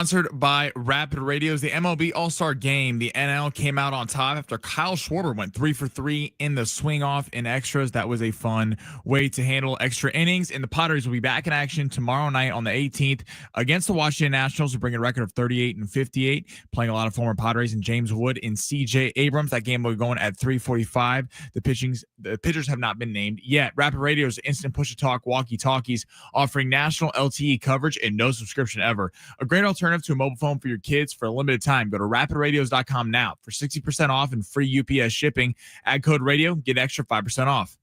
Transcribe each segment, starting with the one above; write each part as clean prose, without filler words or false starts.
Sponsored by Rapid Radios, the MLB All-Star Game. The NL came out on top after Kyle Schwarber went 3 for 3 in the swing-off in extras. That was a fun way to handle extra innings. And the Padres will be back in action tomorrow night on the 18th against the Washington Nationals, who bring a record of 38 and 58, playing a lot of former Padres and James Wood and C.J. Abrams. That game will be going at 3:45. The pitchers have not been named yet. Rapid Radio's instant push-to-talk walkie-talkies offering national LTE coverage and no subscription ever. A great alternative to a mobile phone for your kids for a limited time. Go to rapidradios.com now for 60% off and free UPS shipping. Add code radio, get an extra 5% off.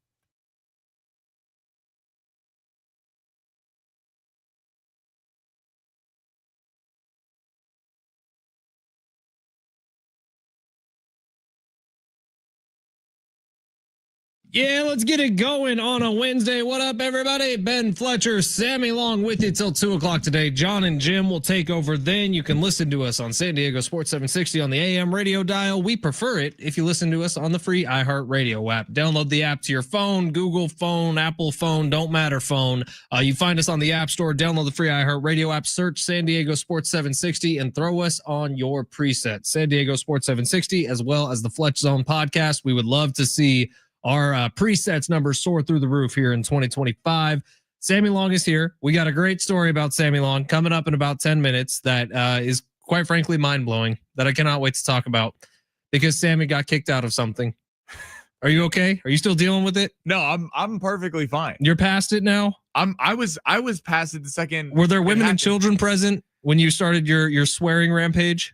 Yeah, let's get it going on a Wednesday. What up, everybody? Ben Fletcher, Sammy Long with you till 2 o'clock today. John and Jim will take over then. You can listen to us on San Diego Sports 760 on the AM radio dial. We prefer it if you listen to us on the free iHeartRadio app. Download the app to your phone, Google phone, Apple phone, don't matter phone. You find us on the App Store. Download the free iHeartRadio app, search San Diego Sports 760, and throw us on your preset. San Diego Sports 760, as well as the Fletch Zone podcast. We would love to see our presets numbers soar through the roof here in 2025. Sammy Long is here. We got a great story about Sammy Long coming up in about 10 minutes that is quite frankly mind-blowing, that I cannot wait to talk about, because Sammy got kicked out of something. Are you okay? Are you still dealing with it? No, I'm perfectly fine. You're past it now? I was past it the second. Were there women and children present when you started your swearing rampage?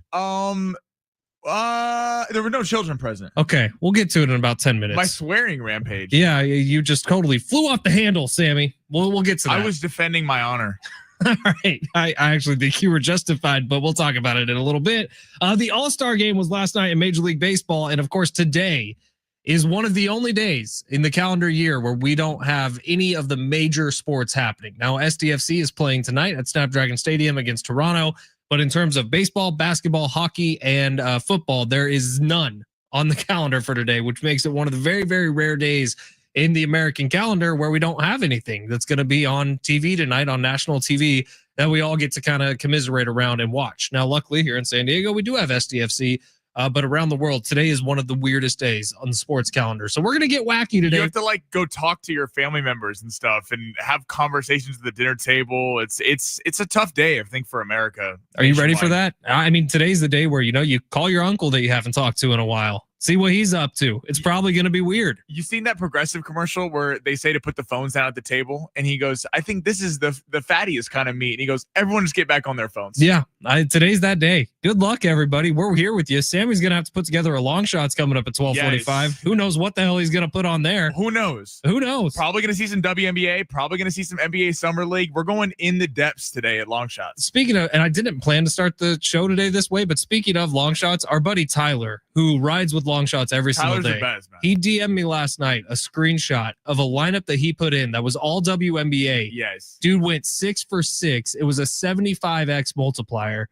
There were no children present. Okay, we'll get to it in about 10 minutes. My swearing rampage. Yeah, you just totally flew off the handle, Sammy. We'll get to that. I was defending my honor. All right. I actually think you were justified, but we'll talk about it in a little bit. The All-Star Game was last night in Major League Baseball, and of course today is one of the only days in the calendar year where we don't have any of the major sports happening. Now, SDFC is playing tonight at Snapdragon Stadium against Toronto. But in terms of baseball, basketball, hockey, and football, there is none on the calendar for today, which makes it one of the very, very rare days in the American calendar where we don't have anything that's going to be on TV tonight, on national TV, that we all get to kind of commiserate around and watch. Now, luckily, here in San Diego, we do have SDFC. But around the world, today is one of the weirdest days on the sports calendar. So we're going to get wacky today. You have to go talk to your family members and stuff and have conversations at the dinner table. It's a tough day, I think, for America. Are you ready for that? I mean, today's the day where, you call your uncle that you haven't talked to in a while. See what he's up to. It's probably going to be weird. You seen that Progressive commercial where they say to put the phones down at the table? And he goes, I think this is the fattiest kind of meat. And he goes, everyone just get back on their phones. Yeah, today's that day. Good luck, everybody. We're here with you. Sammy's going to have to put together a long shots coming up at 12:45. Yes. Who knows what the hell he's going to put on there? Who knows? Probably going to see some WNBA. Probably going to see some NBA Summer League. We're going in the depths today at long shots. Speaking of, and I didn't plan to start the show today this way, but speaking of long shots, our buddy Tyler, who rides with long shots every single day. Best, man. He DM'd me last night a screenshot of a lineup that he put in that was all WNBA. Yes. Dude went 6 for 6. It was a 75x multiplier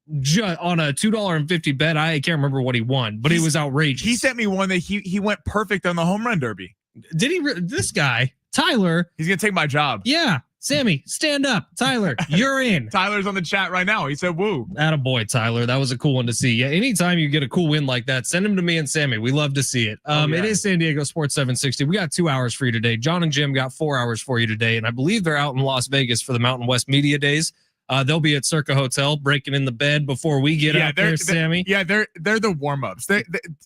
on a $2.50 bet. I can't remember what he won, but it was outrageous. He sent me one that he went perfect on the home run derby. Did he? This guy, Tyler. He's going to take my job. Yeah. Sammy, stand up. Tyler, you're in. Tyler's on the chat right now. He said, woo. Attaboy, Tyler. That was a cool one to see. Yeah, anytime you get a cool win like that, send him to me and Sammy. We love to see it. It is San Diego Sports 760. We got 2 hours for you today. John and Jim got 4 hours for you today, and I believe they're out in Las Vegas for the Mountain West Media Days. They'll be at Circa Hotel breaking in the bed before we get out there, Sammy. Yeah, they're the warm-ups.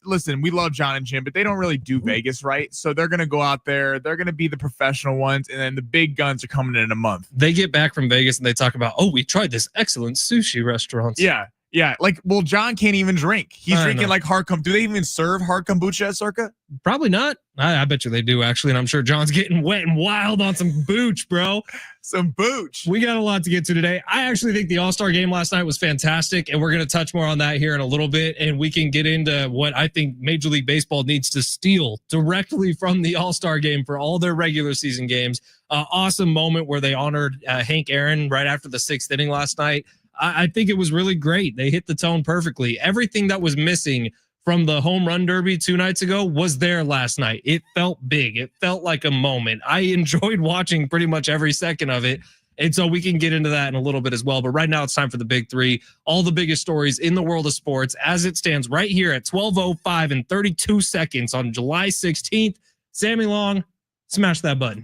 Listen, we love John and Jim, but they don't really do Vegas, right? So they're going to go out there. They're going to be the professional ones, and then the big guns are coming in a month. They get back from Vegas, and they talk about, we tried this excellent sushi restaurant. Yeah. Yeah, John can't even drink. He's drinking hard kombucha. Do they even serve hard kombucha at Circa? Probably not. I bet you they do, actually, and I'm sure John's getting wet and wild on some booch, bro. Some booch. We got a lot to get to today. I actually think the All-Star Game last night was fantastic, and we're going to touch more on that here in a little bit, and we can get into what I think Major League Baseball needs to steal directly from the All-Star Game for all their regular season games. Awesome moment where they honored Hank Aaron right after the 6th inning last night. I think it was really great. They hit the tone perfectly. Everything that was missing from the home run derby 2 nights ago was there last night. It felt big. It felt like a moment. I enjoyed watching pretty much every second of it. And so we can get into that in a little bit as well. But right now it's time for the big three. All the biggest stories in the world of sports as it stands right here at 12:05 and 32 seconds on July 16th. Sammy Long, smash that button.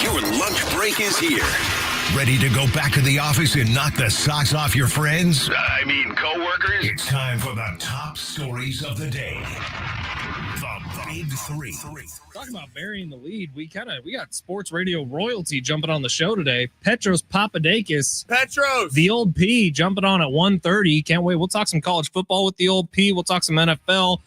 Your lunch break is here. Ready to go back to the office and knock the socks off your friends? I mean, coworkers? It's time for the top stories of the day. The Big Three. Talking about burying the lead, we got sports radio royalty jumping on the show today. Petros Papadakis. Petros! The old P jumping on at 1:30. Can't wait. We'll talk some college football with the old P. We'll talk some NFL.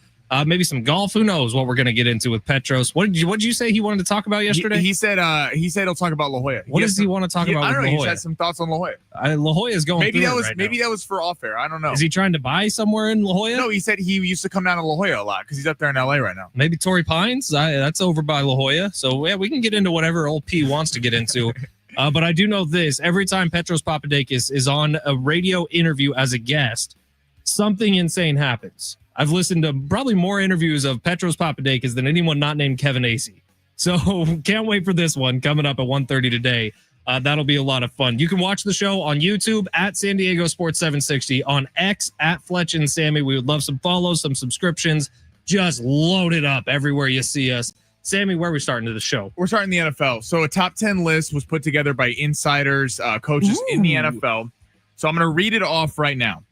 Maybe some golf. Who knows what we're going to get into with Petros? What did you say he wanted to talk about yesterday? He said he'll talk about La Jolla. What does he want to talk about? I don't with know. La Jolla? He had some thoughts on La Jolla. La Jolla is going. Maybe through that was for off air. I don't know. Is he trying to buy somewhere in La Jolla? No, he said he used to come down to La Jolla a lot because he's up there in LA right now. Maybe Torrey Pines. That's over by La Jolla. So yeah, we can get into whatever old P wants to get into. But I do know this: every time Petros Papadakis is on a radio interview as a guest, something insane happens. I've listened to probably more interviews of Petros Papadakis than anyone not named Kevin Acee. So can't wait for this one coming up at 1:30 today. That'll be a lot of fun. You can watch the show on YouTube at San Diego Sports 760, on X at Fletch and Sammy. We would love some follows, some subscriptions. Just load it up everywhere you see us. Sammy, where are we starting to the show? We're starting the NFL. So a top 10 list was put together by insiders, coaches in the NFL. So I'm going to read it off right now.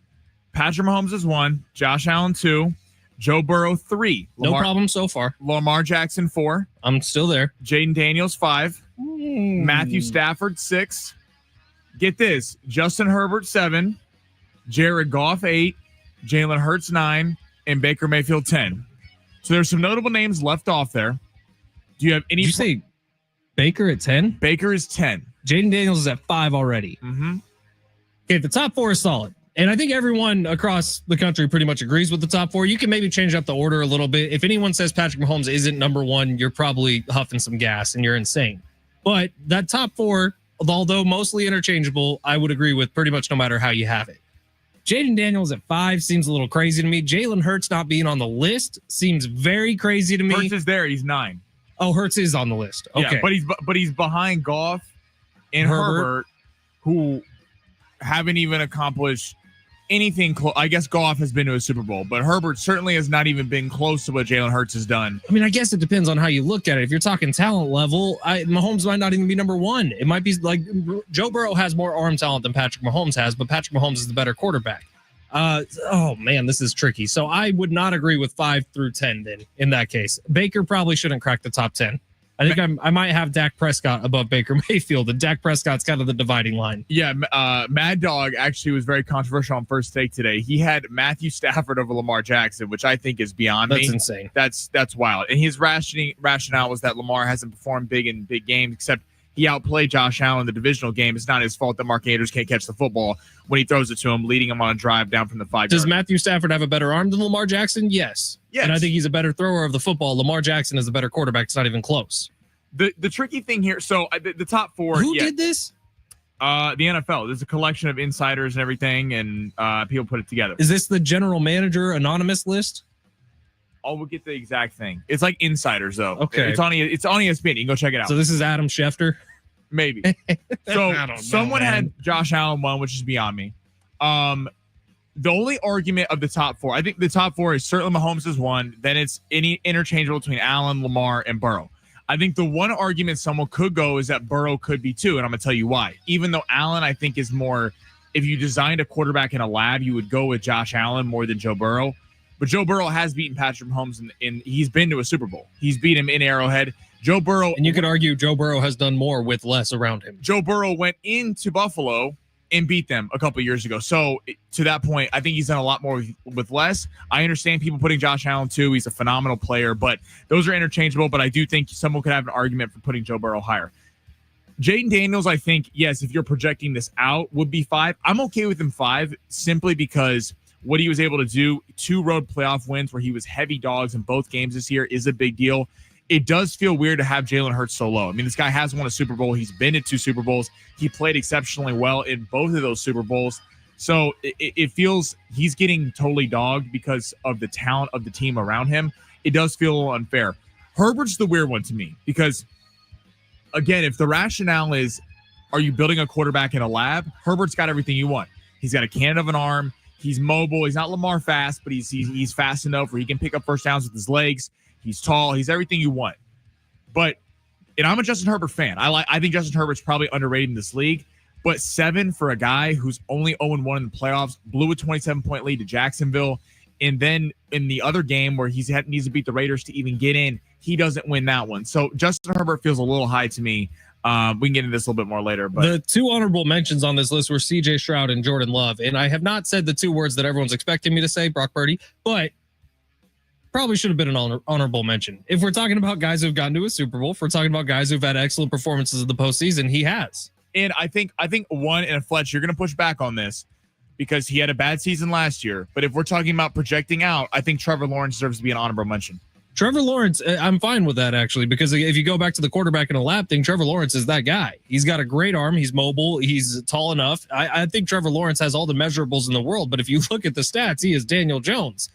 Patrick Mahomes is 1, Josh Allen 2, Joe Burrow 3. No problem so far. Lamar Jackson 4. I'm still there. Jaden Daniels 5. Matthew Stafford 6. Get this: Justin Herbert 7, Jared Goff 8, Jalen Hurts 9, and Baker Mayfield 10. So there's some notable names left off there. Do you have any? Did you say Baker at 10? Baker is 10. Jaden Daniels is at 5 already. Mm-hmm. Okay, the top 4 is solid. And I think everyone across the country pretty much agrees with the top 4. You can maybe change up the order a little bit. If anyone says Patrick Mahomes isn't number 1, you're probably huffing some gas and you're insane. But that top 4, although mostly interchangeable, I would agree with pretty much no matter how you have it. Jaden Daniels at 5 seems a little crazy to me. Jalen Hurts not being on the list seems very crazy to me. Hurts is there. He's 9. Oh, Hurts is on the list. Okay. Yeah, but he's behind Goff and Herbert, who haven't even accomplished anything close. I guess Goff has been to a Super Bowl, but Herbert certainly has not even been close to what Jalen Hurts has done. I mean, I guess it depends on how you look at it. If you're talking talent level, Mahomes might not even be number 1. It might be like Joe Burrow has more arm talent than Patrick Mahomes has, but Patrick Mahomes is the better quarterback. Oh man, this is tricky. So I would not agree with 5 through 10 then in that case. Baker probably shouldn't crack the top 10. I think I might have Dak Prescott above Baker Mayfield, and Dak Prescott's kind of the dividing line. Yeah, Mad Dog actually was very controversial on First Take today. He had Matthew Stafford over Lamar Jackson, which I think is beyond me. That's insane. That's wild. And his rationale was that Lamar hasn't performed big in big games, except he outplayed Josh Allen in the divisional game. It's not his fault that Mark Andrews can't catch the football when he throws it to him, leading him on a drive down from the 5 Does Matthew Stafford have a better arm than Lamar Jackson? Yes. Yes. And I think he's a better thrower of the football. Lamar Jackson is a better quarterback. It's not even close. The tricky thing here, so the top 4. Who did this? The NFL. There's a collection of insiders and everything, and people put it together. Is this the general manager anonymous list? We'll get the exact thing. It's like insiders, though. Okay. It's on ESPN. You can go check it out. So this is Adam Schefter? Maybe. So someone had Josh Allen 1, which is beyond me. The only argument of the top 4, I think the top 4 is certainly Mahomes is 1. Then it's any interchangeable between Allen, Lamar, and Burrow. I think the one argument someone could go is that Burrow could be 2, and I'm going to tell you why. Even though Allen, I think, is more, if you designed a quarterback in a lab, you would go with Josh Allen more than Joe Burrow. But Joe Burrow has beaten Patrick Mahomes, and he's been to a Super Bowl. He's beat him in Arrowhead. Joe Burrow. And you could argue Joe Burrow has done more with less around him. Joe Burrow went into Buffalo and beat them a couple of years ago. So to that point, I think he's done a lot more with less. I understand people putting Josh Allen too. He's a phenomenal player, but those are interchangeable. But I do think someone could have an argument for putting Joe Burrow higher. Jaden Daniels, I think, yes, if you're projecting this out, would be 5. I'm okay with him 5 simply because what he was able to do, 2 road playoff wins where he was heavy dogs in both games this year is a big deal. It does feel weird to have Jalen Hurts so low. I mean, this guy has won a Super Bowl. He's been to 2 Super Bowls. He played exceptionally well in both of those Super Bowls. So it feels he's getting totally dogged because of the talent of the team around him. It does feel a little unfair. Herbert's the weird one to me because, again, if the rationale is are you building a quarterback in a lab? Herbert's got everything you want. He's got a cannon of an arm. He's mobile. He's not Lamar fast, but he's fast enough where he can pick up first downs with his legs. He's tall. He's everything you want. But, and I'm a Justin Herbert fan. I think Justin Herbert's probably underrated in this league. But 7 for a guy who's only 0-1 in the playoffs, blew a 27-point lead to Jacksonville. And then in the other game where needs to beat the Raiders to even get in, he doesn't win that one. So Justin Herbert feels a little high to me. We can get into this a little bit more later. But the 2 honorable mentions on this list were CJ Stroud and Jordan Love. And I have not said the 2 words that everyone's expecting me to say, Brock Purdy, but probably should have been an honorable mention. If we're talking about guys who've gotten to a Super Bowl, if we're talking about guys who've had excellent performances in the postseason, he has. And I think one, and Fletch, you're going to push back on this because he had a bad season last year. But if we're talking about projecting out, I think Trevor Lawrence deserves to be an honorable mention. Trevor Lawrence, I'm fine with that, actually, because if you go back to the quarterback in a lab thing, Trevor Lawrence is that guy. He's got a great arm. He's mobile. He's tall enough. I think Trevor Lawrence has all the measurables in the world. But if you look at the stats, he is Daniel Jones.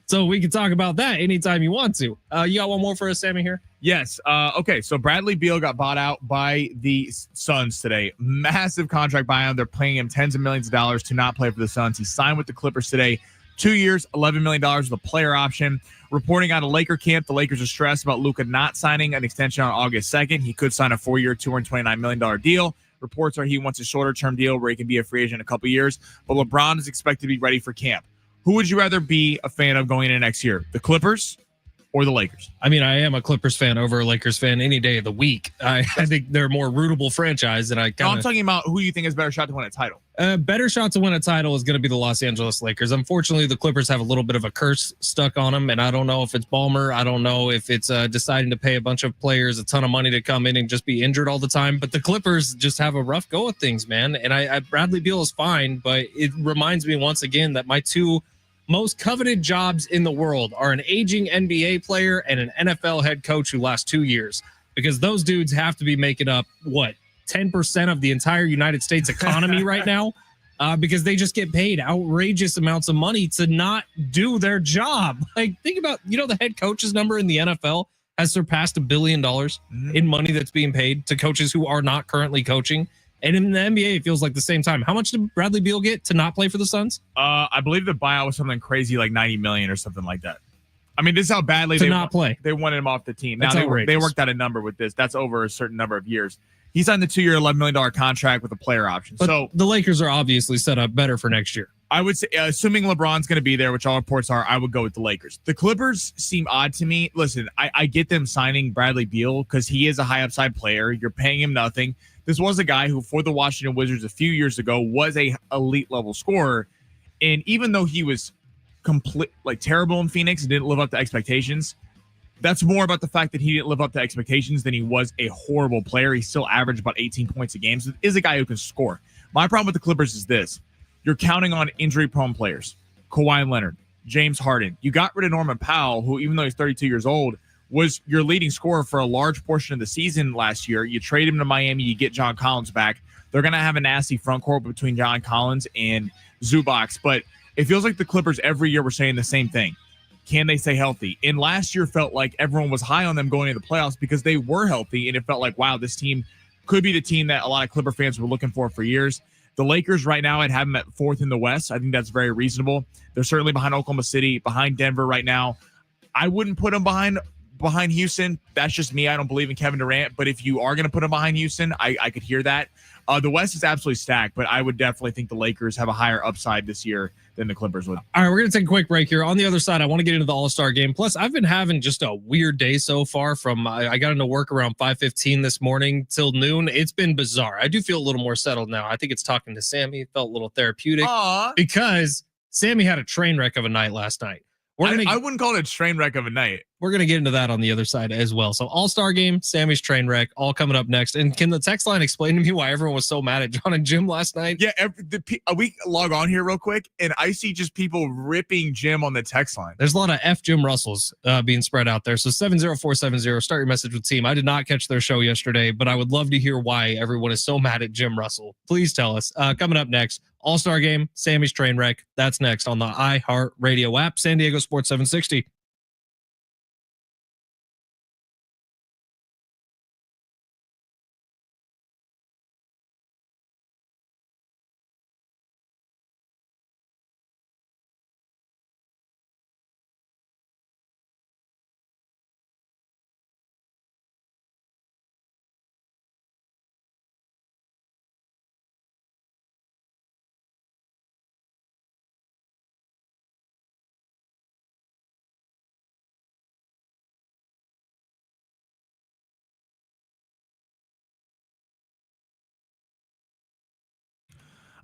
So we can talk about that anytime you want to. You got one more for us, Sammy, here? Yes. Okay, so Bradley Beal got bought out by the Suns today. Massive contract buyout. They're paying him tens of millions of dollars to not play for the Suns. He signed with the Clippers today. 2 years, $11 million with a player option. Reporting out of Laker camp, the Lakers are stressed about Luka not signing an extension on August 2nd. He could sign a 4-year, $229 million deal. Reports are he wants a shorter-term deal where he can be a free agent in a couple years. But LeBron is expected to be ready for camp. Who would you rather be a fan of going into next year, the Clippers or the Lakers? I mean, I am a Clippers fan over a Lakers fan any day of the week. I think they're a more rootable franchise. And I'm talking about who you think has a better shot to win a title. Better shot to win a title is going to be the Los Angeles Lakers. Unfortunately, the Clippers have a little bit of a curse stuck on them. And I don't know if it's Ballmer. I don't know if it's deciding to pay a bunch of players a ton of money to come in and just be injured all the time. But the Clippers just have a rough go of things, man. And Bradley Beal is fine. But it reminds me once again that my 2 most coveted jobs in the world are an aging NBA player and an NFL head coach who lasts 2 years, because those dudes have to be making up 10% of the entire United States economy right now, because they just get paid outrageous amounts of money to not do their job. Like, think about, the head coach's number in the NFL has surpassed $1 billion in money that's being paid to coaches who are not currently coaching. And in the NBA, it feels like the same time. How much did Bradley Beal get to not play for the Suns? I believe the buyout was something crazy like $90 million or something like that. I mean, this is how badly they wanted him off the team. Now they worked out a number with this. That's over a certain number of years. He signed the 2-year, $11 million contract with a player option. But so the Lakers are obviously set up better for next year. I would say, assuming LeBron's going to be there, which all reports are, I would go with the Lakers. The Clippers seem odd to me. Listen, I get them signing Bradley Beal because he is a high upside player. You're paying him nothing. This was a guy who, for the Washington Wizards a few years ago, was a elite level scorer. And even though he was terrible in Phoenix and didn't live up to expectations, that's more about the fact that he didn't live up to expectations than he was a horrible player. He still averaged about 18 points a game. So is a guy who can score. My problem with the Clippers is this. You're counting on injury-prone players. Kawhi Leonard, James Harden. You got rid of Norman Powell, who, even though he's 32 years old, was your leading scorer for a large portion of the season last year. You trade him to Miami, you get John Collins back. They're going to have a nasty front court between John Collins and Zubac, but it feels like the Clippers every year were saying the same thing. Can they stay healthy? And last year felt like everyone was high on them going into the playoffs because they were healthy, and it felt like, wow, this team could be the team that a lot of Clipper fans were looking for years. The Lakers right now, I'd have them at 4th in the West. I think that's very reasonable. They're certainly behind Oklahoma City, behind Denver right now. I wouldn't put them behind Houston. That's just me. I don't believe in Kevin Durant. But if you are going to put them behind Houston, I could hear that. The West is absolutely stacked, but I would definitely think the Lakers have a higher upside this year than the Clippers would. All right, we're going to take a quick break here. On the other side, I want to get into the All-Star game. Plus, I've been having just a weird day so far. I got into work around 5:15 this morning till noon. It's been bizarre. I do feel a little more settled now. I think it's talking to Sammy. It felt a little therapeutic. Because Sammy had a train wreck of a night last night. I wouldn't call it a train wreck of a night. We're going to get into that on the other side as well. So All-Star game, Sammy's train wreck, all coming up next. And can the text line explain to me why everyone was so mad at John and Jim last night? Yeah, we log on here real quick, and I see just people ripping Jim on the text line. There's a lot of F Jim Russells being spread out there. So 70470, start your message with team. I did not catch their show yesterday, but I would love to hear why everyone is so mad at Jim Russell. Please tell us. Coming up next, All-Star game, Sammy's train wreck. That's next on the iHeartRadio app, San Diego Sports 760.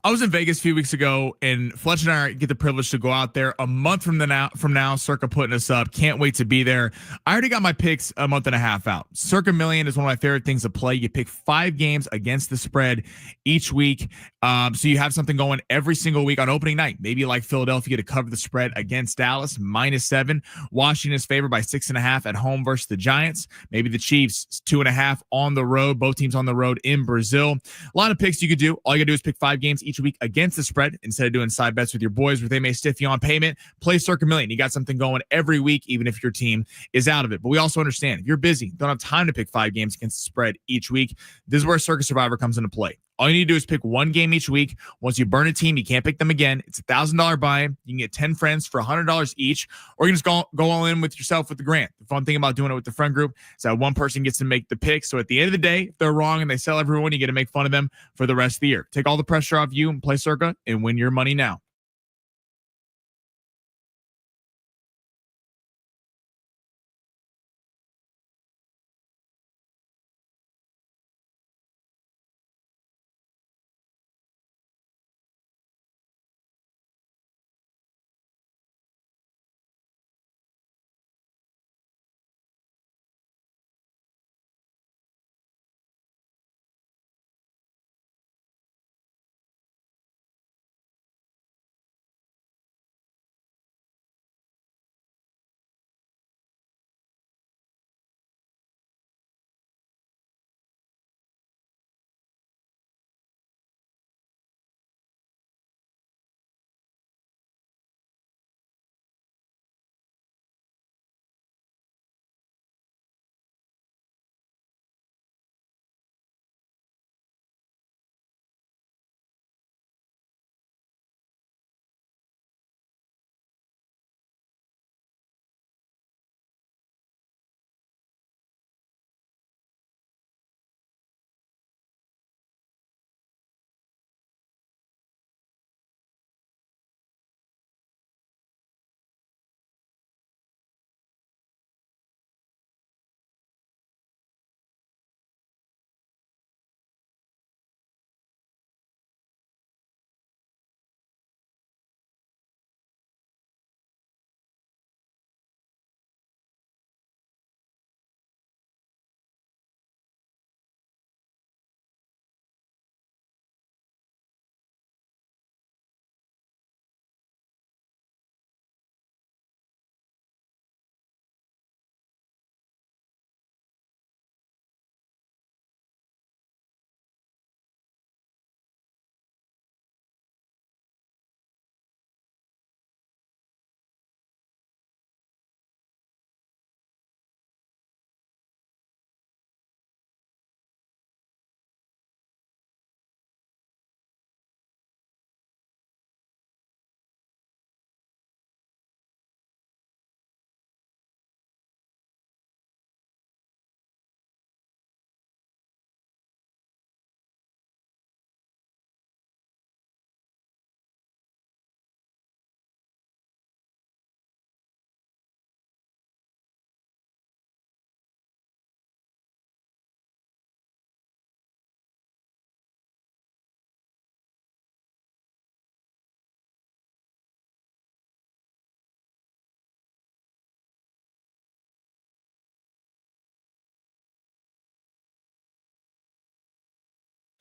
I was in Vegas a few weeks ago, and Fletch and I get the privilege to go out there a month from now, Circa putting us up. Can't wait to be there. I already got my picks a month and a half out. Circa Million is one of my favorite things to play. You pick 5 games against the spread each week. So you have something going every single week on opening night. Maybe like Philadelphia to cover the spread against Dallas, -7. Washington is favored by 6.5 at home versus the Giants. Maybe the Chiefs, 2.5 on the road. Both teams on the road in Brazil. A lot of picks you could do. All you gotta do is pick 5 games each week against the spread instead of doing side bets with your boys where they may stiff you on payment. Play Circa Million. You got something going every week, even if your team is out of it. But we also understand if you're busy, don't have time to pick 5 games against the spread each week, this is where Circa Survivor comes into play. All you need to do is pick 1 game each week. Once you burn a team, you can't pick them again. It's $1,000 buy-in. You can get 10 friends for $100 each, or you can just go all in with yourself with the grant. The fun thing about doing it with the friend group is that one person gets to make the pick. So at the end of the day, if they're wrong and they sell everyone, you get to make fun of them for the rest of the year. Take all the pressure off you and play Circa and win your money now.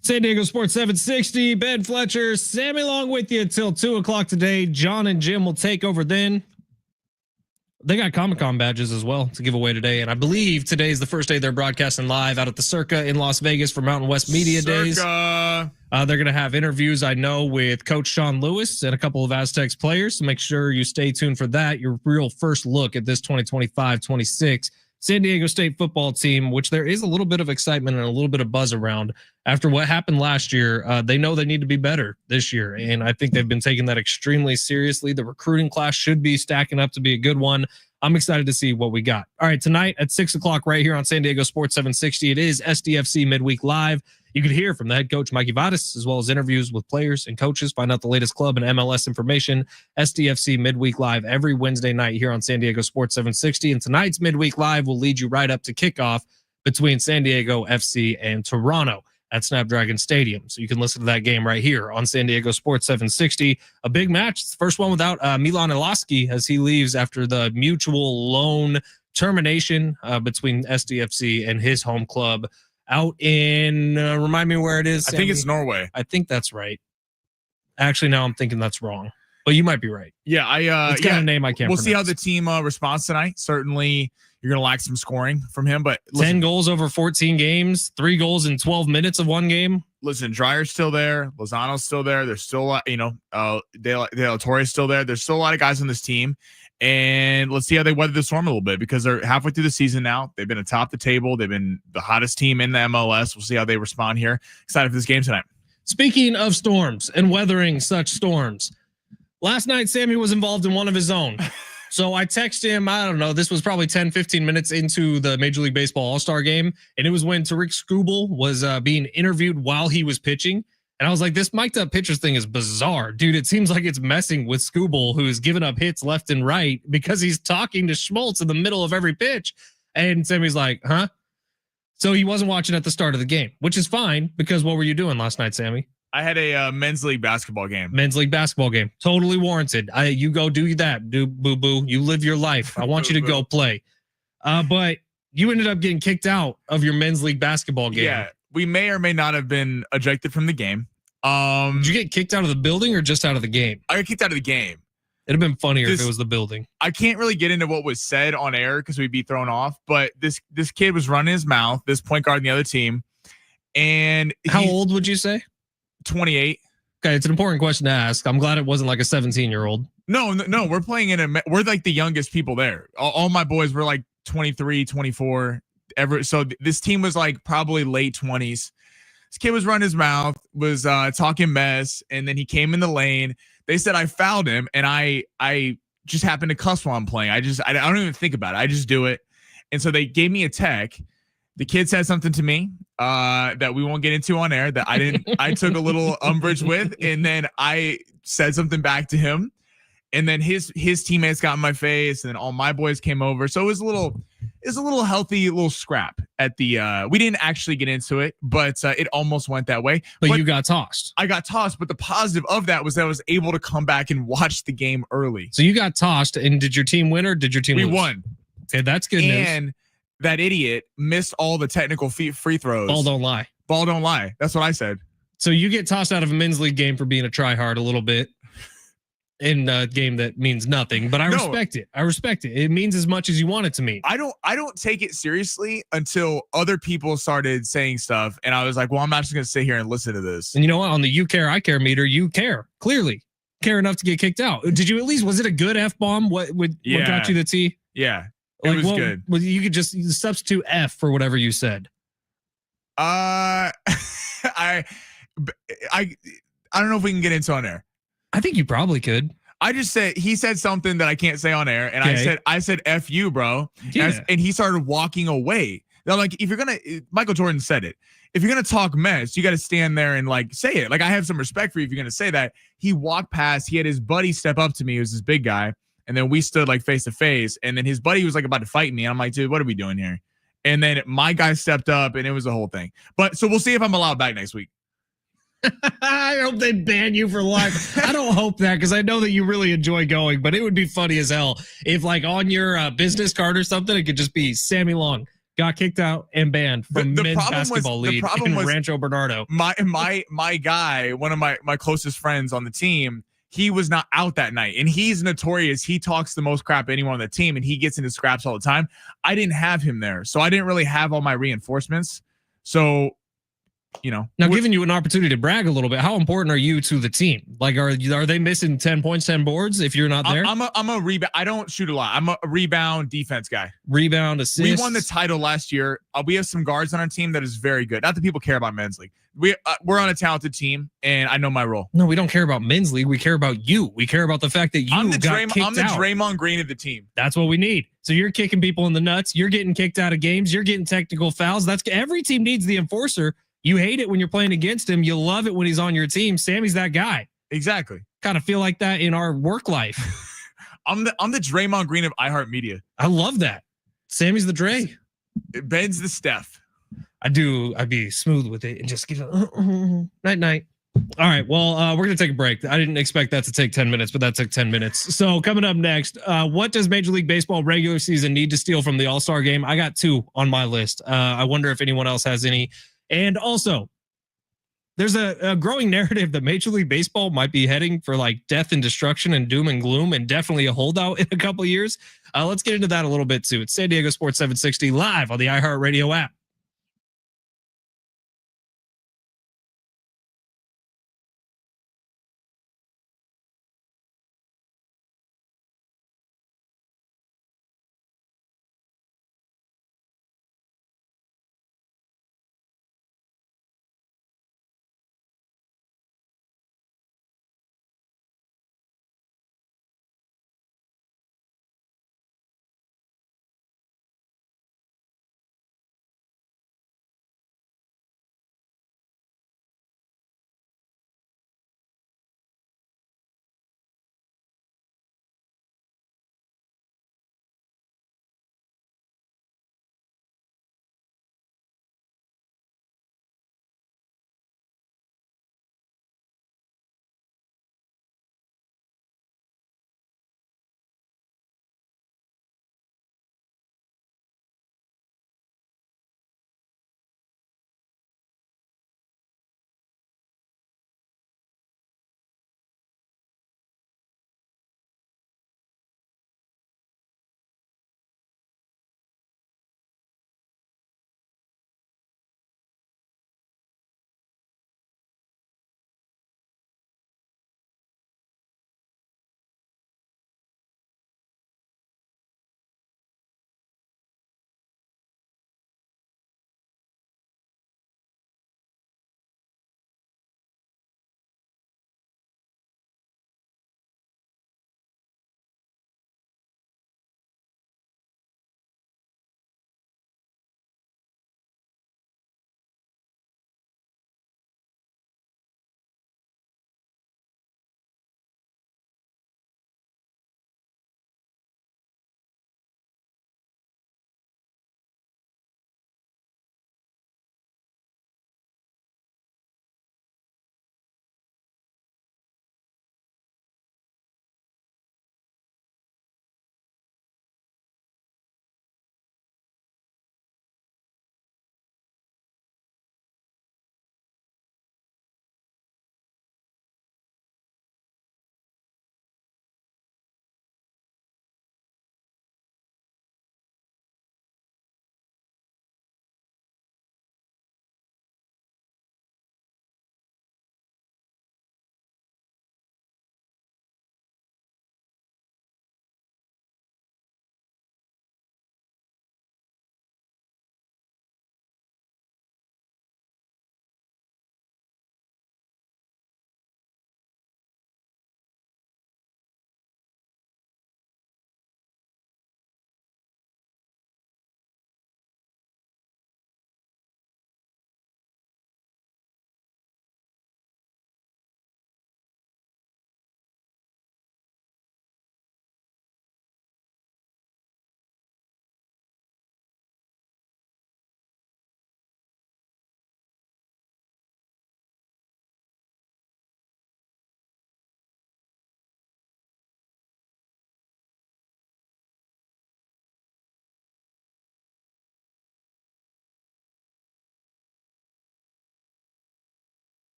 San Diego Sports 760, Ben Fletcher, Sammy along with you until 2 o'clock today. John and Jim will take over then. They got Comic-Con badges as well to give away today. And I believe today is the first day they're broadcasting live out at the Circa in Las Vegas for Mountain West Media Days. They're going to have interviews, I know, with Coach Sean Lewis and a couple of Aztecs players. So make sure you stay tuned for that. Your real first look at this 2025-26 San Diego State football team, which there is a little bit of excitement and a little bit of buzz around after what happened last year. They know they need to be better this year, and I think they've been taking that extremely seriously. The recruiting class should be stacking up to be a good one. I'm excited to see what we got. All right, tonight at 6 o'clock right here on San Diego Sports 760, it is SDFC Midweek Live. You can hear from the head coach, Mikey Vadas, as well as interviews with players and coaches. Find out the latest club and MLS information. SDFC Midweek Live every Wednesday night here on San Diego Sports 760. And tonight's Midweek Live will lead you right up to kickoff between San Diego FC and Toronto. at Snapdragon Stadium. So you can listen to that game right here on San Diego Sports 760. A big match. It's the first one without Milan Ilaski as he leaves after the mutual loan termination between SDFC and his home club out in, remind me where it is. I think it's Norway. I think that's right. Actually, now I'm thinking that's wrong, but you might be right. Yeah, it's got a name I can't We'll pronounce. see how the team responds tonight. Certainly, you're going to lack some scoring from him, but listen, 10 goals over 14 games, 3 goals in 12 minutes of one game. Listen, Dreyer's still there. Lozano's still there. There's still a lot, De La Torre's still there. There's still a lot of guys on this team. And let's see how they weather the storm a little bit because they're halfway through the season now. They've been atop the table. They've been the hottest team in the MLS. We'll see how they respond here. Excited for this game tonight. Speaking of storms and weathering such storms, last night Sammy was involved in one of his own. So I texted him, I don't know, this was probably 10, 15 minutes into the Major League Baseball All-Star game. And it was when Tariq Skubal was being interviewed while he was pitching. And I was like, this mic'd up pitchers thing is bizarre. Dude, it seems like it's messing with Skubal, who's giving up hits left and right because he's talking to Schmaltz in the middle of every pitch. And Sammy's like, huh? So he wasn't watching at the start of the game, which is fine because what were you doing last night, Sammy? I had a men's league basketball game. Men's league basketball game. Totally warranted. You go do that. Do boo-boo. You live your life. I want you to go play. But you ended up getting kicked out of your men's league basketball game. Yeah. We may or may not have been ejected from the game. Did you get kicked out of the building or just out of the game? I got kicked out of the game. It'd have been funnier if it was the building. I can't really get into what was said on air because we'd be thrown off. But this kid was running his mouth, this point guard in the other team. And how old would you say? 28. Okay, it's an important question to ask. I'm glad it wasn't like a 17-year-old. No, we're playing we're like the youngest people there. All my boys were like 23, 24. So this team was like probably late 20s. This kid was running his mouth, was talking mess, and then he came in the lane. They said I fouled him, and I just happened to cuss while I'm playing. I don't even think about it. I just do it. And so they gave me a tech. The kid said something to me that we won't get into on air that I took a little umbrage with, and then I said something back to him, and then his teammates got in my face, and then all my boys came over. So it was a little healthy little scrap at the we didn't actually get into it, but it almost went that way. But you got tossed. I got tossed, but the positive of that was that I was able to come back and watch the game early. So you got tossed, and did your team win or did your team lose? We won. Okay, that's good news. And that idiot missed all the technical free throws. Ball don't lie. Ball don't lie. That's what I said. So you get tossed out of a men's league game for being a tryhard a little bit in a game that means nothing, but I respect it. I respect it. It means as much as you want it to mean. I don't take it seriously until other people started saying stuff, and I was like, well, I'm not just going to sit here and listen to this. And you know what? On the you care, I care meter, you care. Clearly care enough to get kicked out. Did you at least, was it a good F-bomb? What got you the T? Yeah. It was good. Well, you could just substitute F for whatever you said. I don't know if we can get into on air. I think you probably could. I just said he said something that I can't say on air, and okay. I said F you, bro. Yeah. And he started walking away. Now, like, if you're gonna, Michael Jordan said it. If you're gonna talk mess, you got to stand there and like say it. Like, I have some respect for you if you're gonna say that. He walked past. He had his buddy step up to me. He was this big guy. And then we stood like face to face, and then his buddy was like about to fight me. And I'm like, dude, what are we doing here? And then my guy stepped up, and it was a whole thing. But so we'll see if I'm allowed back next week. I hope they ban you for life. I don't hope that because I know that you really enjoy going, but it would be funny as hell if like on your business card or something, it could just be Sammy Long got kicked out and banned from the men's basketball league in Rancho Bernardo. My guy, one of my closest friends on the team, he was not out that night, and he's notorious. He talks the most crap to anyone on the team, and he gets into scraps all the time. I didn't have him there, so I didn't really have all my reinforcements. So, now giving you an opportunity to brag a little bit, how important are you to the team? Like, are they missing 10 points, 10 boards if you're not there? I'm a rebound. I don't shoot a lot. I'm a rebound defense guy. Rebound, assist. We won the title last year. We have some guards on our team that is very good. Not that people care about men's league. We're on a talented team, and I know my role. No, we don't care about men's league. We care about you. We care about the fact that I'm the Draymond Green of the team. That's what we need. So you're kicking people in the nuts. You're getting kicked out of games. You're getting technical fouls. Every team needs the enforcer. You hate it when you're playing against him. You love it when he's on your team. Sammy's that guy. Exactly. Kind of feel like that in our work life. I'm the Draymond Green of iHeartMedia. I love that. Sammy's the Dre. Ben's the Steph. I'd be smooth with it and just give it night. All right. Well, we're going to take a break. I didn't expect that to take 10 minutes, but that took 10 minutes. So coming up next, what does Major League Baseball regular season need to steal from the All-Star game? I got 2 on my list. I wonder if anyone else has any. And also, there's a growing narrative that Major League Baseball might be heading for like death and destruction and doom and gloom and definitely a holdout in a couple of years. Let's get into that a little bit too. It's San Diego Sports 760 live on the iHeartRadio app.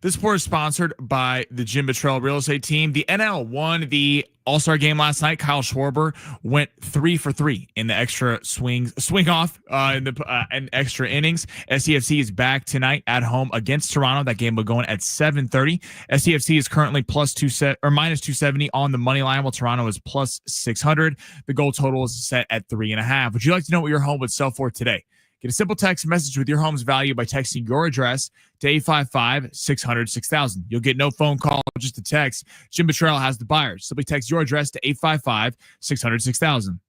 This report is sponsored by the Jim Buttrell Real Estate Team. The NL won the All-Star game last night. Kyle Schwarber went 3 for 3 in the extra swing off in the extra innings. SCFC is back tonight at home against Toronto. That game will go in at 7:30. SCFC is currently minus 270 on the money line, while Toronto is plus 600. The goal total is set at 3.5. Would you like to know what your home would sell for today? Get a simple text message with your home's value by texting your address to 855-600-6000. You'll get no phone call, just a text. Jim Petros has the buyers. Simply text your address to 855-600-6000.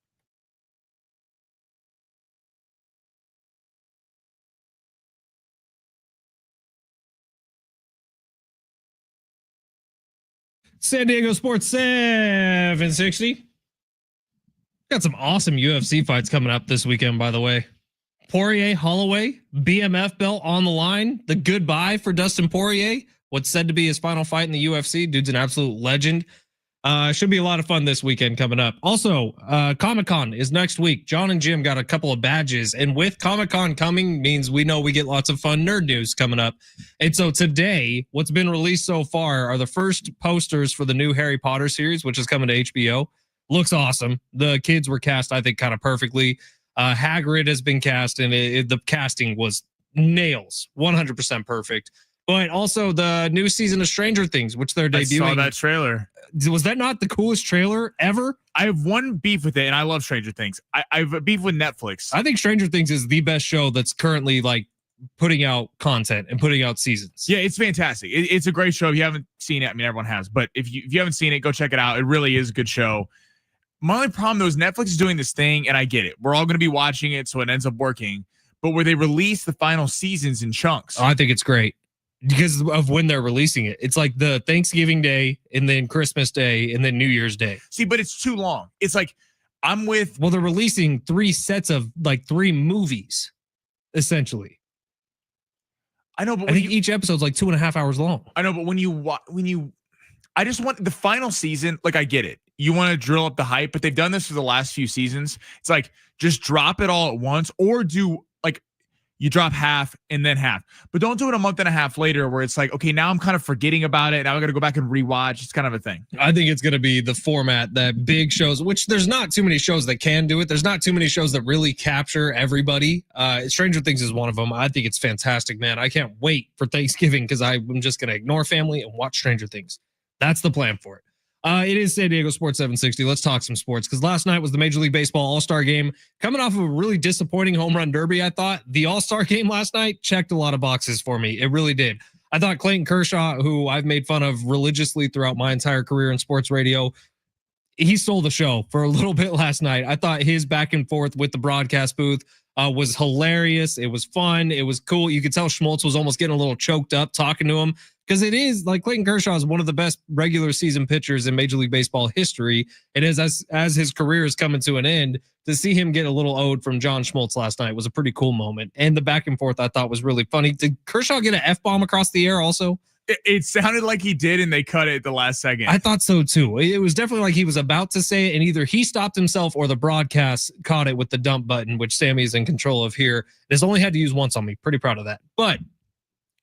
San Diego Sports 760. Got some awesome UFC fights coming up this weekend, by the way. Poirier, Holloway, BMF belt on the line. The goodbye for Dustin Poirier. What's said to be his final fight in the UFC. Dude's an absolute legend. Should be a lot of fun this weekend coming up. Also, Comic-Con is next week. John and Jim got a couple of badges. And with Comic-Con coming means we know we get lots of fun nerd news coming up. And so today, what's been released so far are the first posters for the new Harry Potter series, which is coming to HBO. Looks awesome. The kids were cast, I think, kind of perfectly. Hagrid has been cast, and the casting was nails, 100% perfect. But also the new season of Stranger Things, which they're debuting. I saw that trailer. Was that not the coolest trailer ever? I have one beef with it, and I love Stranger Things. I have a beef with Netflix. I think Stranger Things is the best show that's currently like putting out content and putting out seasons. Yeah, it's fantastic. It's a great show. If you haven't seen it, I mean, everyone has. But if you haven't seen it, go check it out. It really is a good show. My only problem, though, is Netflix is doing this thing, and I get it. We're all going to be watching it, so it ends up working. But where they release the final seasons in chunks. Oh, I think it's great because of when they're releasing it. It's like the Thanksgiving Day and then Christmas Day and then New Year's Day. See, but it's too long. It's like Well, they're releasing 3 sets of like 3 movies, essentially. I know, but I think each episode's like 2.5 hours long. I know, but I just want the final season. Like, I get it. You want to drill up the hype, but they've done this for the last few seasons. It's like, just drop it all at once, or do like you drop half and then half, but don't do it a month and a half later where it's like, okay, now I'm kind of forgetting about it. Now I got to go back and rewatch. It's kind of a thing. I think it's going to be the format that big shows, which there's not too many shows that can do it. There's not too many shows that really capture everybody. Stranger Things is one of them. I think it's fantastic, man. I can't wait for Thanksgiving because I'm just going to ignore family and watch Stranger Things. That's the plan for it. It is San Diego Sports 760. Let's talk some sports because last night was the Major League Baseball All-Star Game. Coming off of a really disappointing home run derby, I thought. The All-Star Game last night checked a lot of boxes for me. It really did. I thought Clayton Kershaw, who I've made fun of religiously throughout my entire career in sports radio, he stole the show for a little bit last night. I thought his back and forth with the broadcast booth was hilarious. It was fun. It was cool. You could tell Schmaltz was almost getting a little choked up talking to him. Because it is like Clayton Kershaw is one of the best regular season pitchers in Major League Baseball history. It is as his career is coming to an end, to see him get a little owed from John Schmaltz last night was a pretty cool moment. And the back and forth I thought was really funny. Did Kershaw get an F-bomb across the air also? It sounded like he did, and they cut it at the last second. I thought so too. It was definitely like he was about to say it, and either he stopped himself or the broadcast caught it with the dump button, which Sammy is in control of here. Has only had to use once on me. Pretty proud of that. But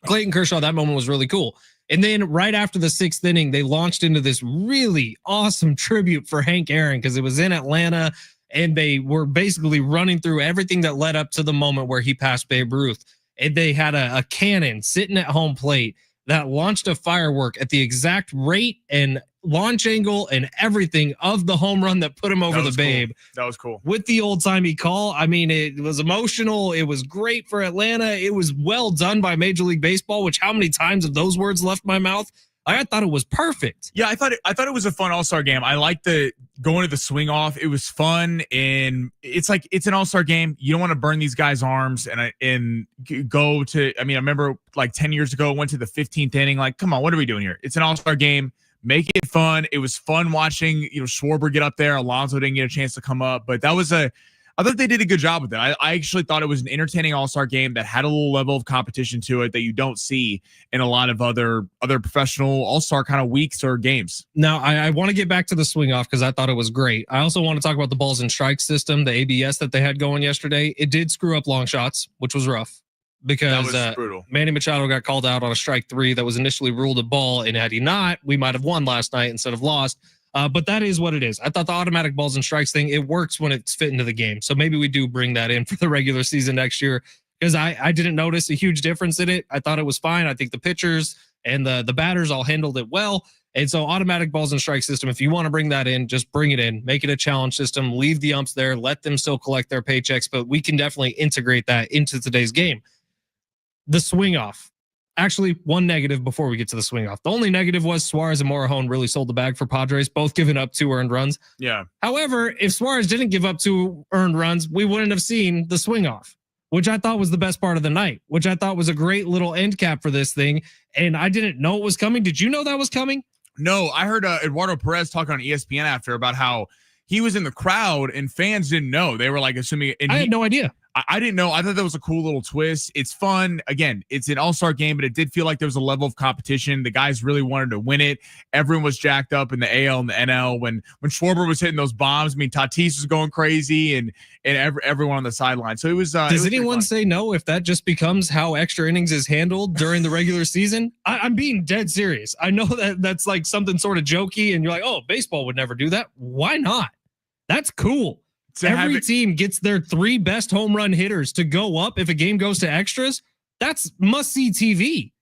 Clayton Kershaw, that moment was really cool. And then right after the 6th inning, they launched into this really awesome tribute for Hank Aaron because it was in Atlanta, and they were basically running through everything that led up to the moment where he passed Babe Ruth. And they had a cannon sitting at home plate that launched a firework at the exact rate and launch angle and everything of the home run that put him over the Babe. Cool. That was cool. With the old-timey call. I mean, it was emotional. It was great for Atlanta. It was well done by Major League Baseball, which how many times have those words left my mouth? I thought it was perfect. Yeah, I thought it was a fun All-Star game. I liked the going to the swing off. It was fun, and it's like it's an All-Star game. You don't want to burn these guys' arms and go to. I mean, I remember like 10 years ago, went to the 15th inning. Like, come on, what are we doing here? It's an All-Star game. Make it fun. It was fun watching Schwarber get up there. Alonso didn't get a chance to come up, but I thought they did a good job with it. I actually thought it was an entertaining All-Star game that had a little level of competition to it that you don't see in a lot of other professional All-Star kind of weeks or games. Now, I want to get back to the swing off because I thought it was great. I also want to talk about the balls and strikes system, the ABS that they had going yesterday. It did screw up long shots, which was rough because that was brutal. Manny Machado got called out on a strike 3 that was initially ruled a ball, and had he not, we might have won last night instead of lost. But that is what it is. I thought the automatic balls and strikes thing, it works when it's fit into the game. So maybe we do bring that in for the regular season next year because I didn't notice a huge difference in it. I thought it was fine. I think the pitchers and the batters all handled it well. And so automatic balls and strike system, if you want to bring that in, just bring it in, make it a challenge system, leave the umps there, let them still collect their paychecks, but we can definitely integrate that into today's game. The swing off. Actually, one negative before we get to the swing off. The only negative was Suarez and Morejon really sold the bag for Padres, both giving up 2 earned runs. Yeah. However, if Suarez didn't give up 2 earned runs, we wouldn't have seen the swing off, which I thought was the best part of the night, which I thought was a great little end cap for this thing. And I didn't know it was coming. Did you know that was coming? No, I heard Eduardo Perez talking on ESPN after about how he was in the crowd and fans didn't know. They were like assuming. And I had no idea. I didn't know. I thought that was a cool little twist. It's fun. Again, it's an all-star game, but it did feel like there was a level of competition. The guys really wanted to win it. Everyone was jacked up in the AL and the NL. When Schwarber was hitting those bombs, I mean, Tatis was going crazy and everyone on the sideline. So it was. Does anyone say no if that just becomes how extra innings is handled during the regular season? I'm being dead serious. I know that that's like something sort of jokey and you're like, oh, baseball would never do that. Why not? That's cool. Every team gets their 3 best home run hitters to go up if a game goes to extras. That's must-see TV.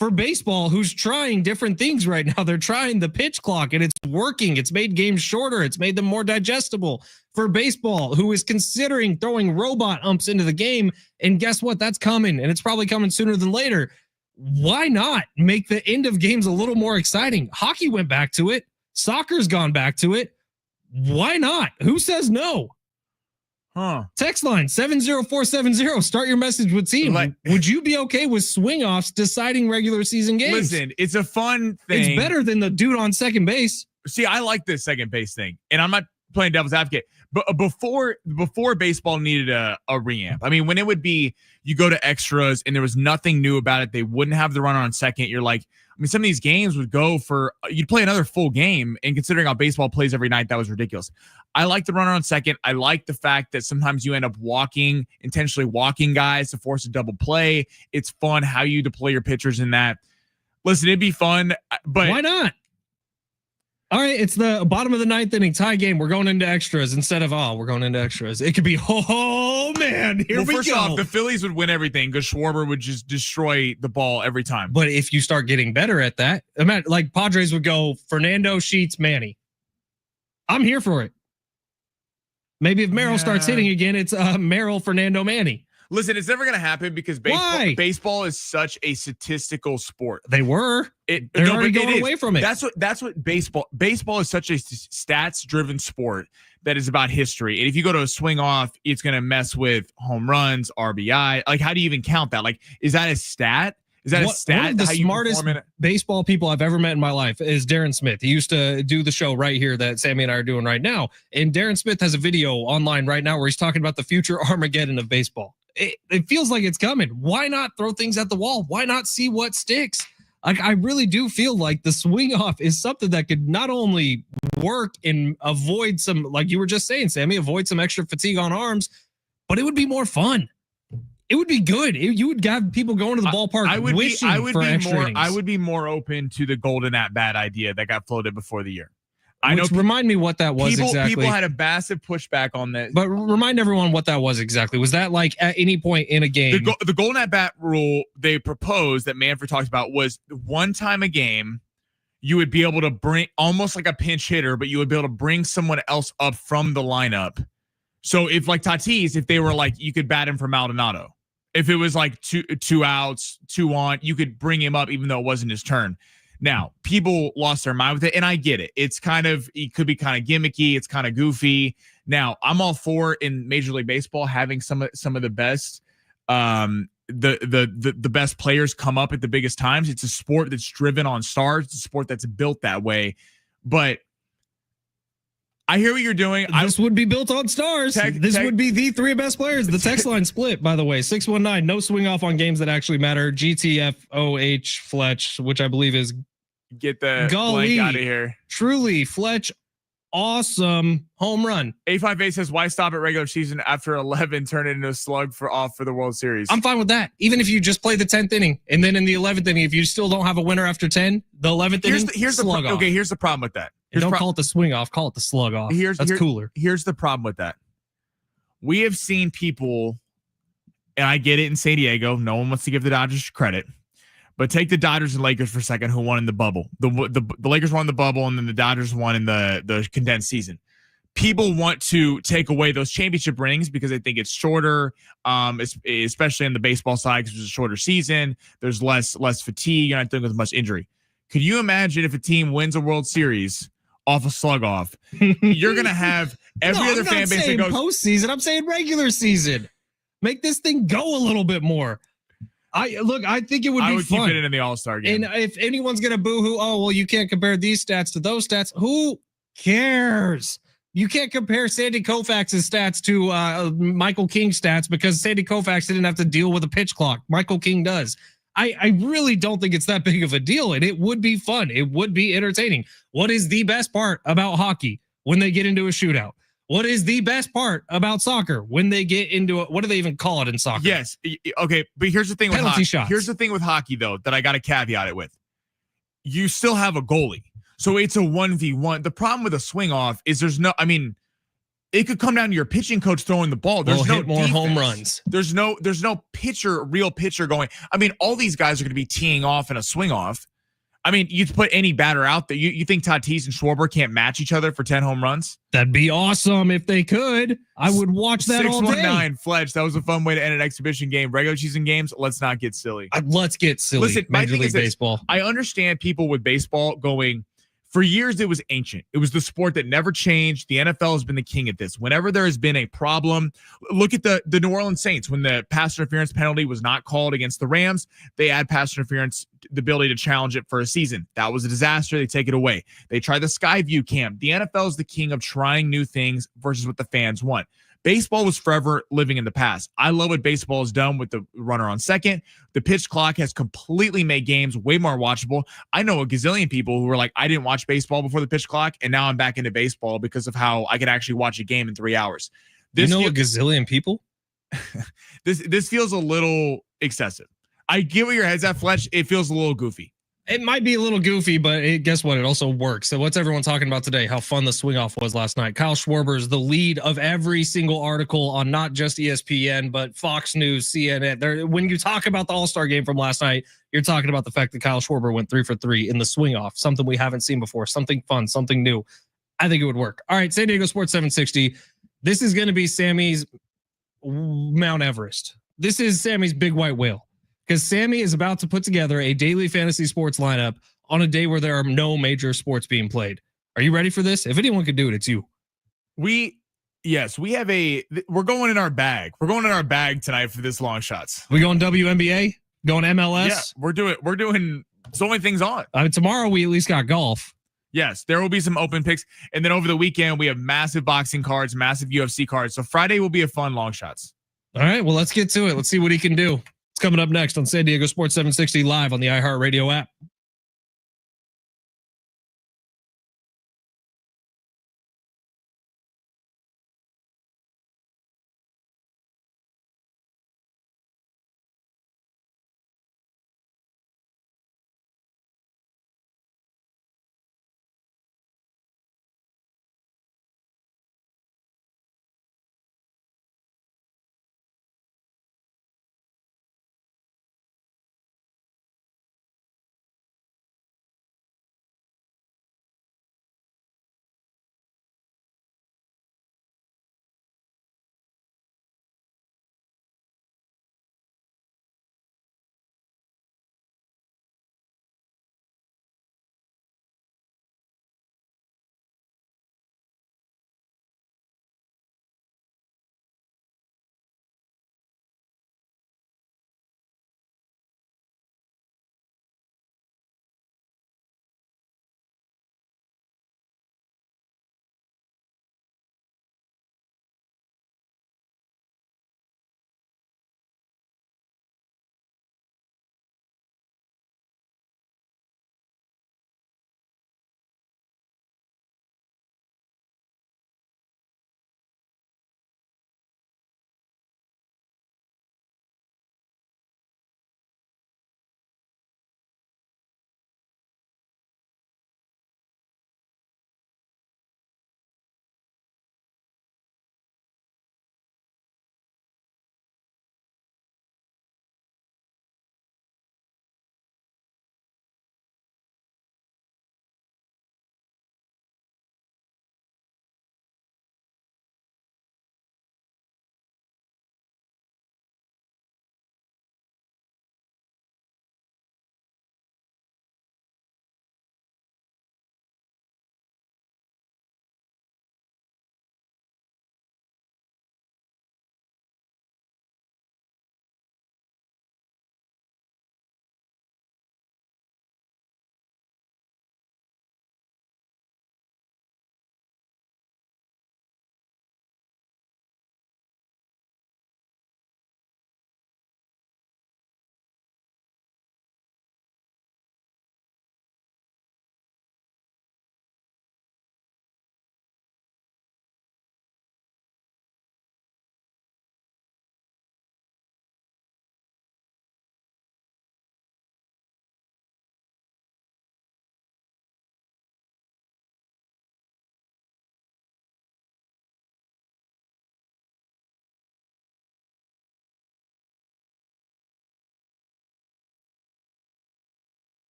For baseball, who's trying different things right now. They're trying the pitch clock, and it's working. It's made games shorter. It's made them more digestible. For baseball, who is considering throwing robot umps into the game, and guess what? That's coming, and it's probably coming sooner than later. Why not make the end of games a little more exciting? Hockey went back to it. Soccer's gone back to it. Why not? Who says no? Text line 70470. Start your message with team. Would you be okay with swing offs deciding regular season games? Listen, it's a fun thing. It's better than the dude on second base. See, I like this second base thing, and I'm not playing devil's advocate. But before baseball needed a reamp. I mean, when it would be you go to extras and there was nothing new about it, they wouldn't have the runner on second. You're like, I mean, some of these games would go for you'd play another full game, and considering how baseball plays every night, that was ridiculous. I like the runner on second. I like the fact that sometimes you end up intentionally walking guys to force a double play. It's fun how you deploy your pitchers in that. Listen, it'd be fun, but why not? All right, it's the bottom of the 9th inning tie game. We're going into extras instead of we're going into extras. It could be man, here we go. First off, the Phillies would win everything because Schwarber would just destroy the ball every time. But if you start getting better at that, like Padres would go Fernando, Sheets, Manny. I'm here for it. Maybe if Merrill starts hitting again, it's Merrill, Fernando, Manny. Listen, it's never going to happen because baseball is such a statistical sport. They're already going away from it. That's what baseball is such a stats-driven sport that is about history. And if you go to a swing off, it's going to mess with home runs, RBI. Like, how do you even count that? Like, is that a stat? Is that a stat? One of the smartest baseball people I've ever met in my life is Darren Smith. He used to do the show right here that Sammy and I are doing right now. And Darren Smith has a video online right now where he's talking about the future Armageddon of baseball. It feels like it's coming. Why not throw things at the wall? Why not see what sticks? Like, I really do feel like the swing off is something that could not only work and avoid some, like you were just saying, Sammy, avoid some extra fatigue on arms, but it would be more fun. It would be good. You would have people going to the ballpark I would be more open to the golden at bat idea that got floated before the year. Remind me what that was exactly. People had a massive pushback on that. But remind everyone what that was exactly. Was that like at any point in a game? The golden at bat rule they proposed that Manfred talked about was one time a game, you would be able to bring almost like a pinch hitter, but you would be able to bring someone else up from the lineup. So if like Tatis, if they were like, you could bat him for Maldonado. If it was like two outs, 2 on, you could bring him up even though it wasn't his turn. Now, people lost their mind with it, and I get it. It could be kind of gimmicky. It's kind of goofy. Now, I'm all for in Major League Baseball having some of the best, the best players come up at the biggest times. It's a sport that's driven on stars. It's a sport that's built that way. But I hear what you're doing. This would be built on stars. This would be the 3 best players. The text line split, by the way. 619, no swing off on games that actually matter. GTFOH Fletch, which I believe is get the blank out of here. Truly, Fletch, awesome home run. 858 says, why stop at regular season after 11, turn it into a slug for the World Series? I'm fine with that. Even if you just play the 10th inning, and then in the 11th inning, if you still don't have a winner after 10, the 11th inning, slug off. Okay, here's the problem with that. Don't call it the swing off, call it the slug off. That's cooler. Here's the problem with that. We have seen people, and I get it in San Diego, no one wants to give the Dodgers credit, But take the Dodgers and Lakers for a second, who won in the bubble. The Lakers won the bubble, and then the Dodgers won in the condensed season. People want to take away those championship rings because they think it's shorter, especially on the baseball side because it's a shorter season. There's less fatigue. You're not dealing with much injury. Could you imagine if a team wins a World Series off a slug off? You're going to have every other fan base that goes postseason. I'm saying regular season. Make this thing go a little bit more. I think it would be fun. I would keep it in the All-Star game. And if anyone's going to boo-hoo, oh, well, you can't compare these stats to those stats. Who cares? You can't compare Sandy Koufax's stats to Michael King's stats because Sandy Koufax didn't have to deal with a pitch clock. Michael King does. I really don't think it's that big of a deal, and it would be fun. It would be entertaining. What is the best part about hockey when they get into a shootout? What is the best part about soccer when they get into what do they even call it in soccer? Yes. Okay. But here's the thing with hockey. Shots. Here's the thing with hockey, though, that I got to caveat it with. You still have a goalie. So it's a 1v1. The problem with a swing off is it could come down to your pitching coach throwing the ball. There's no hit more defense. Home runs. There's no real pitcher going. All these guys are going to be teeing off in a swing off. You put any batter out there. You think Tatis and Schwarber can't match each other for 10 home runs? That'd be awesome if they could. I would watch that all day. 619 Fletch. That was a fun way to end an exhibition game. Regular season games, let's not get silly. Let's get silly. Listen, Major League Baseball. I understand people with baseball going, for years, it was ancient. It was the sport that never changed. The NFL has been the king at this. Whenever there has been a problem, look at the New Orleans Saints. When the pass interference penalty was not called against the Rams, they add pass interference, the ability to challenge it for a season. That was a disaster. They take it away. They try the Skyview cam. The NFL is the king of trying new things versus what the fans want. Baseball was forever living in the past. I love what baseball has done with the runner on second. The pitch clock has completely made games way more watchable. I know a gazillion people who were like, I didn't watch baseball before the pitch clock, and now I'm back into baseball because of how I can actually watch a game in 3 hours. A gazillion people? This feels a little excessive. I get where your head's at, Fletch. It feels a little goofy. It might be a little goofy, but guess what? It also works. So what's everyone talking about today? How fun the swing off was last night. Kyle Schwarber is the lead of every single article on not just ESPN, but Fox News, CNN. When you talk about the All-Star game from last night, you're talking about the fact that Kyle Schwarber went 3 for 3 in the swing off, something we haven't seen before, something fun, something new. I think it would work. All right, San Diego Sports 760. This is going to be Sammy's Mount Everest. This is Sammy's big white whale. Because Sammy is about to put together a daily fantasy sports lineup on a day where there are no major sports being played. Are you ready for this? If anyone could do it, it's you. We're going in our bag. We're going in our bag tonight for this long shots. We going WNBA? Going MLS? Yeah, we're doing so many things on. Tomorrow we at least got golf. Yes, there will be some open picks. And then over the weekend, we have massive boxing cards, massive UFC cards. So Friday will be a fun long shots. All right, well, let's get to it. Let's see what he can do. Coming up next on San Diego Sports 760 live on the iHeartRadio app.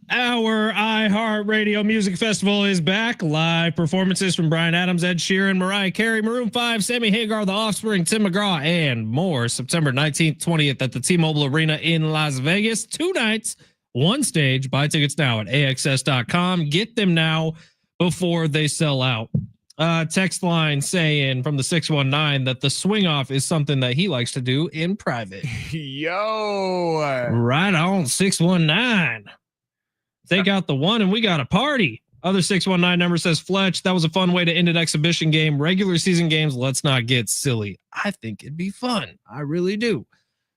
Our iHeartRadio Music Festival is back. Live performances from Bryan Adams, Ed Sheeran, Mariah Carey, Maroon 5, Sammy Hagar, The Offspring, Tim McGraw, and more. September 19th, 20th at the T-Mobile Arena in Las Vegas. 2 nights, 1 stage. Buy tickets now at AXS.com. Get them now before they sell out. Text line saying from the 619 that the swing off is something that he likes to do in private. Yo. Right on, 619. Take out the one and we got a party. Other 619 number says, Fletch, that was a fun way to end an exhibition game. Regular season games, let's not get silly. I think it'd be fun. I really do.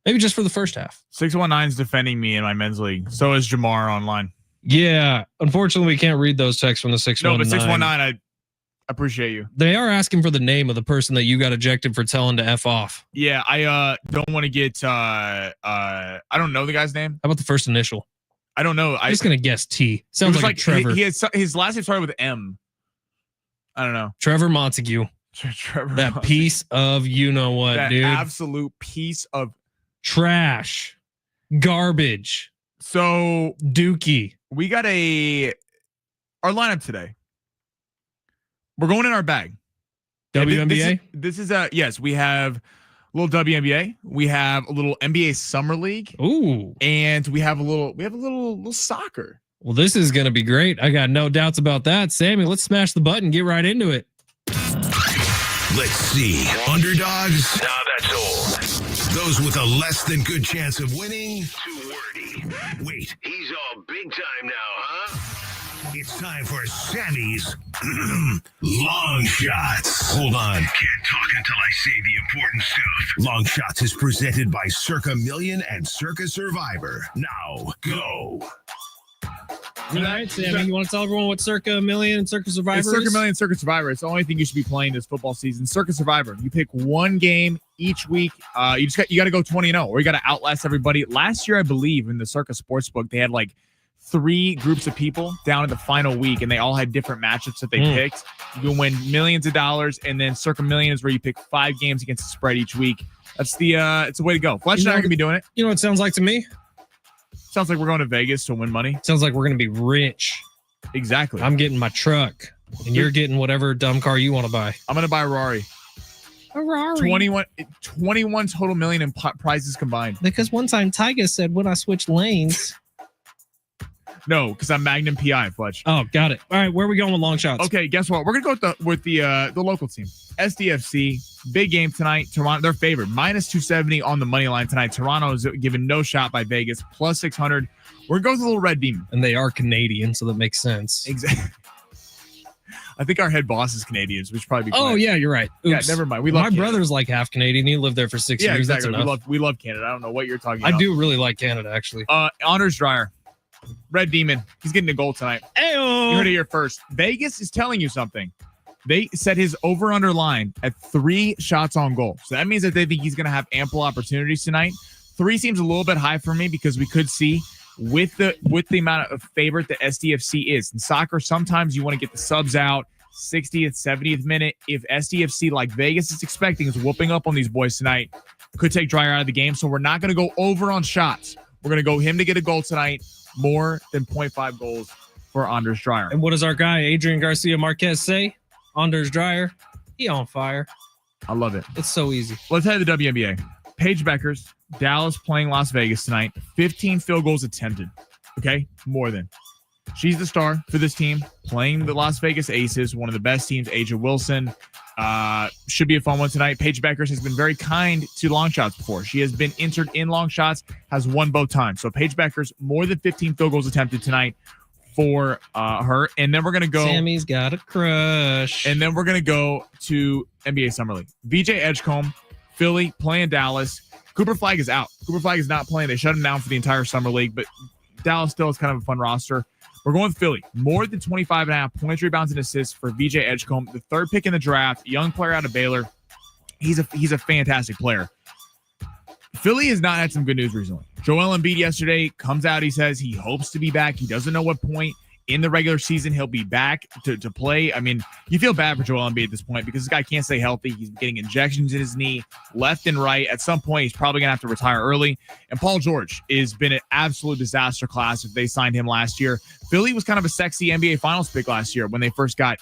Maybe just for the first half. 619's defending me in my men's league. So is Jamar online. Yeah. Unfortunately, we can't read those texts from the 619. No, but 619, I appreciate you. They are asking for the name of the person that you got ejected for telling to F off. Yeah, I don't want to get I don't know the guy's name. How about the first initial? I don't know. I'm just gonna guess T. Sounds like Trevor. He has his last name started with M. I don't know. Trevor Montague. Trevor. That Montague. Piece of you know what, that dude. Absolute piece of trash, garbage. So Dookie. We got our lineup today. We're going in our bag. WNBA. This is yes. We have a little WNBA. We have a little NBA Summer League. Ooh, and we have a little soccer. Well, this is going to be great. I got no doubts about that. Sammy, let's smash the button. Get right into it. Let's see. Underdogs? Nah, that's old. Those with a less than good chance of winning? Too wordy. Wait, he's all big time now, huh? It's time for Sammy's Long Shots. Hold on. Can't talk until I say the important stuff. Long Shots is presented by Circa Million and Circa Survivor. Now, go. All right, Sammy, you want to tell everyone what Circa Million and Circa Survivor is? Circa Million, Circa Survivor. It's the only thing you should be playing this football season. Circa Survivor. You pick one game each week. You got to go 20-0, or you got to outlast everybody. Last year, I believe, in the Circa Sportsbook, they had like 3 groups of people down in the final week, and they all had different matchups that they picked. You can win millions of dollars, and then Circa Million is where you pick 5 games against the spread each week. That's it's the way to go. Fletch and I are gonna be doing it. You know what it sounds like to me? Sounds like we're going to Vegas to win money. Sounds like we're gonna be rich. Exactly. I'm getting my truck, and you're getting whatever dumb car you want to buy. I'm gonna buy a Rari. A Rari. 21 total million in prizes combined. Because one time Tyga said when I switch lanes. No, because I'm Magnum PI, Fletch. Oh, got it. All right, where are we going with long shots? Okay, guess what? We're gonna go with the local team, SDFC. Big game tonight. Toronto, they're favored minus 270 on the money line tonight. Toronto is given no shot by Vegas, plus 600. We're going with a little red demon, and they are Canadian, so that makes sense. Exactly. I think our head boss is Canadian, so we should probably be. Oh yeah, you're right. Oops. Yeah, never mind. We love. My Canada. brother's like half Canadian. He lived there for 6 years. Exactly. That's enough. We love Canada. I don't know what you're talking about. I do really like Canada, actually. Anders Dreyer. Red Demon. He's getting a goal tonight. Ayo. You heard it here first. Vegas is telling you something. They set his over-under line at 3 shots on goal. So that means that they think he's going to have ample opportunities tonight. 3 seems a little bit high for me because we could see with the amount of favorite that SDFC is. In soccer, sometimes you want to get the subs out 60th, 70th minute. If SDFC, like Vegas is expecting, is whooping up on these boys tonight, could take Dreyer out of the game. So we're not going to go over on shots. We're going to go him to get a goal tonight. More than 0.5 goals for Anders Dreyer. And what does our guy, Adrian Garcia Marquez, say? Anders Dreyer, he on fire. I love it. It's so easy. Let's head to the WNBA. Paige Beckers, Dallas playing Las Vegas tonight. 15 field goals attempted. Okay? More than. She's the star for this team, playing the Las Vegas Aces, one of the best teams. Aja Wilson. Should be a fun one tonight. Paige Beckers has been very kind to long shots before. She has been entered in long shots, has won both times. So Paige Beckers, more than 15 field goals attempted tonight for her. And then we're going to go. Sammy's got a crush. And then we're going to go to NBA Summer League. VJ Edgecombe, Philly, playing Dallas. Cooper Flag is out. Cooper Flag is not playing. They shut him down for the entire Summer League, but Dallas still is kind of a fun roster. We're going with Philly. More than 25.5 points, rebounds, and assists for VJ Edgecombe, the 3rd pick in the draft, young player out of Baylor. He's a fantastic player. Philly has not had some good news recently. Joel Embiid yesterday comes out. He says he hopes to be back. He doesn't know what point. in the regular season he'll be back to play. I mean, you feel bad for Joel Embiid at this point because this guy can't stay healthy. He's getting injections in his knee left and right. At some point, he's probably going to have to retire early. And Paul George has been an absolute disaster class if they signed him last year. Philly was kind of a sexy NBA Finals pick last year when they first got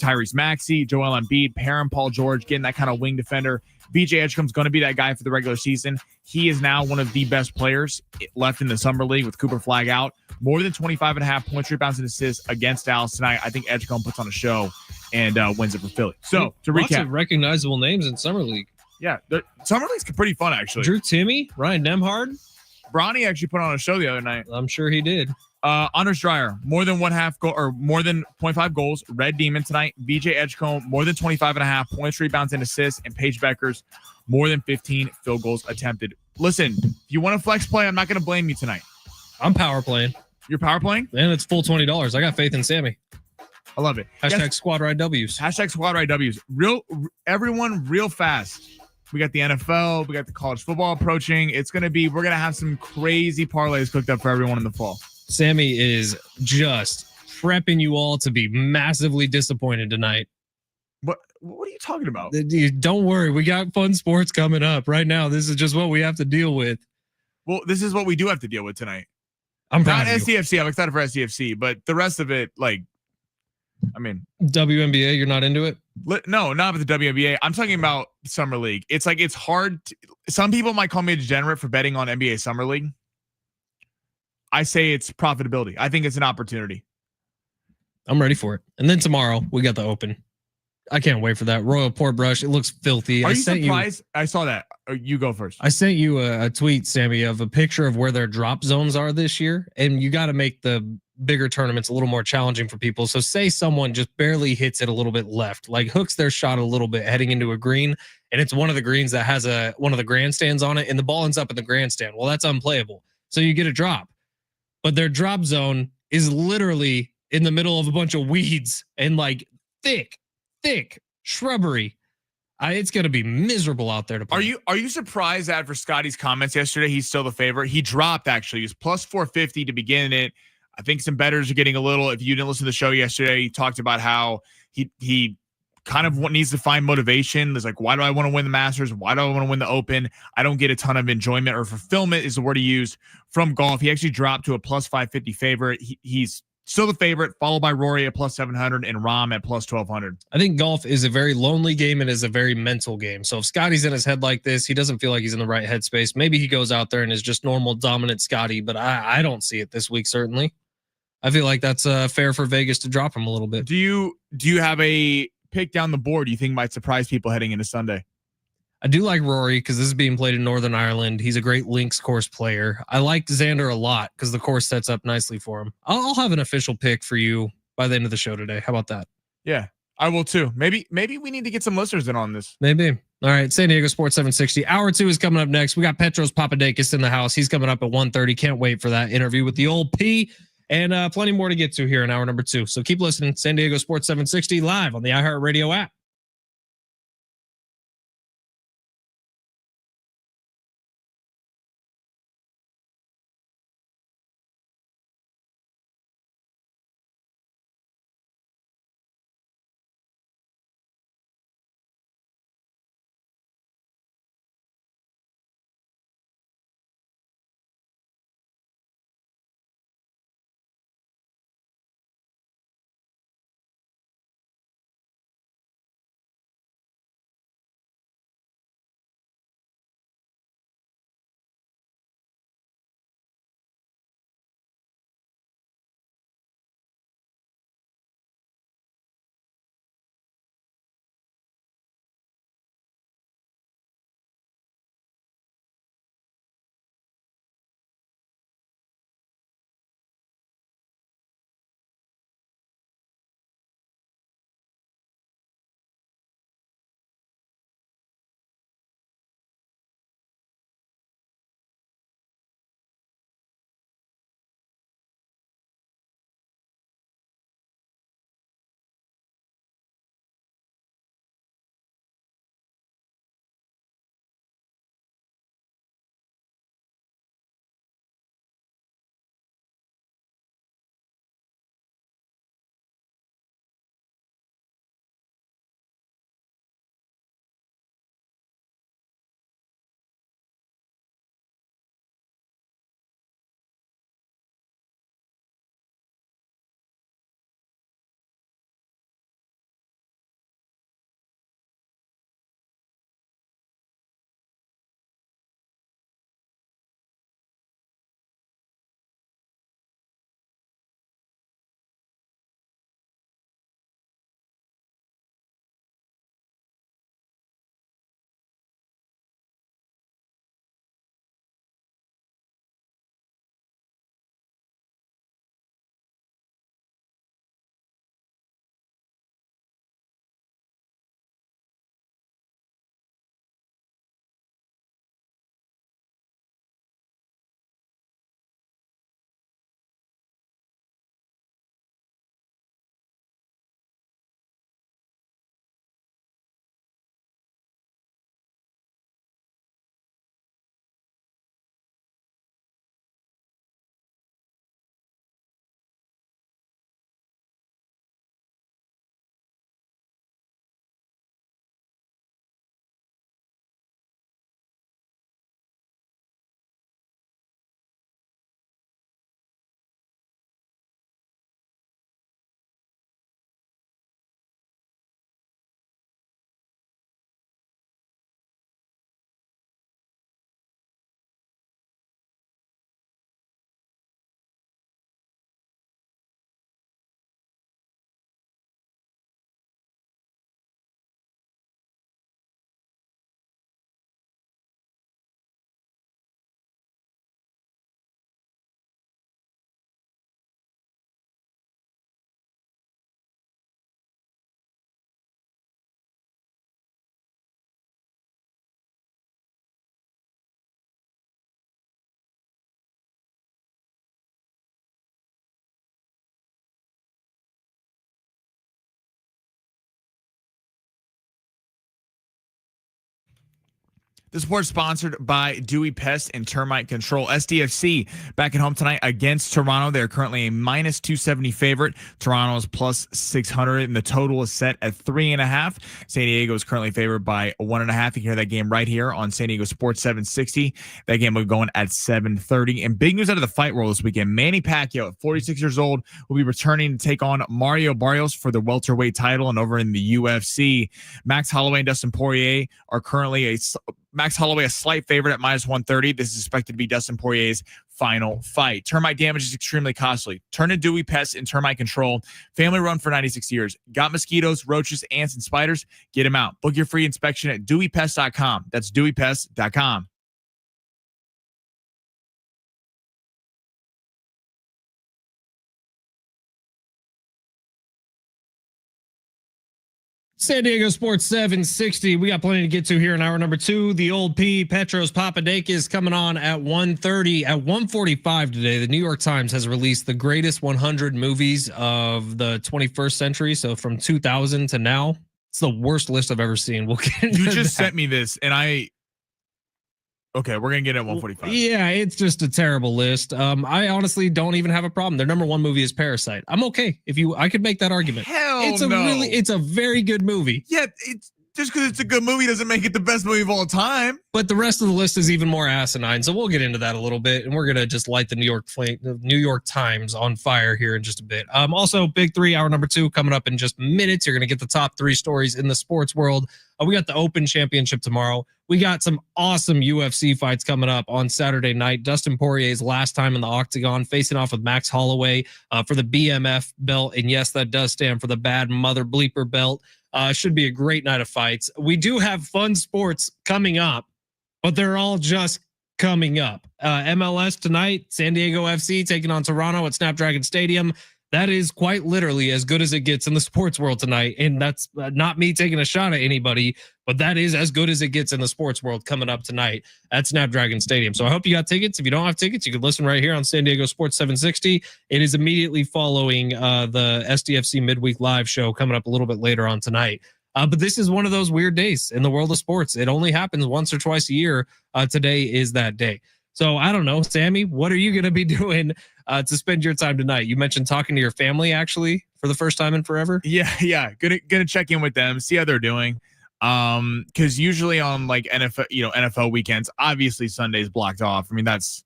Tyrese Maxey, Joel Embiid, Perrin, Paul George, getting that kind of wing defender. VJ Edgecombe's going to be that guy for the regular season. He is now one of the best players left in the summer league with Cooper Flag out. More than 25.5 points, rebounds, and assists against Dallas tonight. I think Edgecombe puts on a show and wins it for Philly. So, to recap. Lots of recognizable names in Summer League. Yeah, Summer League's pretty fun, actually. Drew Timme, Ryan Nemhard. Bronny actually put on a show the other night. I'm sure he did. Anders Dreyer, more than 1/2 goal or more than 0.5 goals. Red Demon tonight. VJ Edgecombe, more than 25.5 points, rebounds, and assists. And Paige Beckers, more than 15 field goals attempted. Listen, if you want to flex play, I'm not going to blame you tonight. I'm power playing. You're power playing? And it's full $20. I got faith in Sammy. I love it. Hashtag Squad Ride W's. Hashtag Squad Ride W's. Everyone real fast. We got the NFL. We got the college football approaching. We're going to have some crazy parlays cooked up for everyone in the fall. Sammy is just prepping you all to be massively disappointed tonight. What are you talking about? Don't worry. We got fun sports coming up right now. This is just what we have to deal with. Well, this is what we do have to deal with tonight. I'm not SCFC. I'm excited for SCFC, but the rest of it, WNBA, you're not into it? No, not with the WNBA. I'm talking about Summer League. It's like, it's hard. Some people might call me a degenerate for betting on NBA Summer League. I say it's profitability. I think it's an opportunity. I'm ready for it. And then tomorrow we got the Open. I can't wait for that. Royal Portrush. It looks filthy. Are you surprised? I saw that. You go first. I sent you a tweet, Sammy, of a picture of where their drop zones are this year. And you got to make the bigger tournaments a little more challenging for people. So say someone just barely hits it a little bit left, like hooks their shot a little bit heading into a green. And it's one of the greens that has one of the grandstands on it. And the ball ends up in the grandstand. Well, that's unplayable. So you get a drop. But their drop zone is literally in the middle of a bunch of weeds and like thick shrubbery. It's going to be miserable out there to play. Are you surprised that for Scotty's comments yesterday, he's still the favorite? He dropped, actually. He was plus 450 to begin it. I think some bettors are getting a little, if you didn't listen to the show yesterday, he talked about how he kind of needs to find motivation. It's like, why do I want to win the Masters? Why do I want to win the Open? I don't get a ton of enjoyment or fulfillment is the word he used from golf. He actually dropped to a plus 550 favorite. He's still the favorite, followed by Rory at plus 700 and Rahm at plus 1200. I think golf is a very lonely game and is a very mental game. So if Scotty's in his head like this, he doesn't feel like he's in the right headspace. Maybe he goes out there and is just normal dominant Scotty, but I don't see it this week, certainly. I feel like that's fair for Vegas to drop him a little bit. Do you have a pick down the board you think might surprise people heading into Sunday? I do like Rory because this is being played in Northern Ireland. He's a great links course player. I like Xander a lot because the course sets up nicely for him. I'll have an official pick for you by the end of the show today. How about that? Yeah, I will too. Maybe we need to get some listeners in on this. Maybe. All right. San Diego Sports 760. Hour 2 is coming up next. We got Petros Papadakis in the house. He's coming up at 1:30. Can't wait for that interview with the old P. And plenty more to get to here in hour number 2. So keep listening. San Diego Sports 760 live on the iHeartRadio app. The sport's sponsored by Dewey Pest and Termite Control. SDFC back at home tonight against Toronto. They're currently a minus 270 favorite. Toronto is plus 600, and the total is set at 3.5. San Diego is currently favored by 1.5. You can hear that game right here on San Diego Sports 760. That game will be going at 7:30. And big news out of the fight world this weekend. Manny Pacquiao, at 46 years old, will be returning to take on Mario Barrios for the welterweight title. And over in the UFC, Max Holloway and Dustin Poirier are currently Max Holloway a slight favorite at minus 130. This is expected to be Dustin Poirier's final fight. Termite damage is extremely costly. Turn to Dewey Pest and Termite Control. Family run for 96 years. Got mosquitoes, roaches, ants, and spiders? Get them out. Book your free inspection at deweypest.com. That's deweypest.com. San Diego Sports 760. We got plenty to get to here in hour number 2. The old P, Petros, Papadakis coming on at 1:30. At 1:45 today, the New York Times has released the greatest 100 movies of the 21st century. So from 2000 to now, it's the worst list I've ever seen. We'll get into You just sent me this, and okay, we're going to get it at 145. Yeah, it's just a terrible list. I honestly don't even have a problem. Their number 1 movie is Parasite. I'm okay I could make that argument. Hell it's it's a very good movie. Yeah, it's just because it's a good movie doesn't make it the best movie of all time. But the rest of the list is even more asinine. So we'll get into that a little bit, and we're gonna just light the New York Times on fire here in just a bit. Also, big 3, hour number 2 coming up in just minutes. You're gonna get the top 3 stories in the sports world. We got the Open Championship tomorrow. We got some awesome UFC fights coming up on Saturday night. Dustin Poirier's last time in the octagon, facing off with Max Holloway for the BMF belt. And yes, that does stand for the bad mother bleeper belt. Should be a great night of fights. We do have fun sports coming up, but they're all just coming up. MLS tonight, San Diego FC taking on Toronto at Snapdragon Stadium. That is quite literally as good as it gets in the sports world tonight. And that's not me taking a shot at anybody, but that is as good as it gets in the sports world coming up tonight at Snapdragon Stadium. So I hope you got tickets. If you don't have tickets, you can listen right here on San Diego Sports 760. It is immediately following the SDFC Midweek Live show coming up a little bit later on tonight. But this is one of those weird days in the world of sports. It only happens once or twice a year. Today is that day. So I don't know, Sammy, what are you going to be doing to spend your time tonight? You mentioned talking to your family actually for the first time in forever. Yeah. Gonna check in with them, see how they're doing. Because usually on like NFL weekends, obviously Sunday's blocked off. I mean, that's